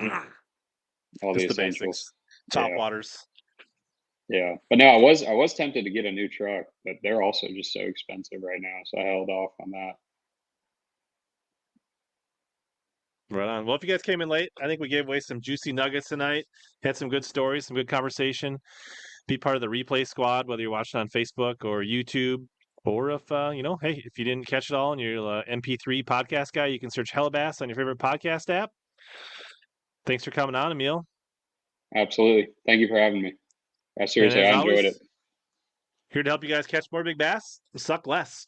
all the Just the essentials. basics. Top Yeah. waters. Yeah, but no, I was tempted to get a new truck, but they're also just so expensive right now, so I held off on that. Right on. Well, if you guys came in late, I think we gave away some juicy nuggets tonight. Had some good stories, some good conversation. Be part of the replay squad, whether you're watching on Facebook or YouTube, or if hey, if you didn't catch it all and you're an MP3 podcast guy, you can search HellaBass on your favorite podcast app. Thanks for coming on, Emil. Absolutely. Thank you for having me. And Seriously, as I enjoyed always, it. here to help you guys catch more big bass and suck less.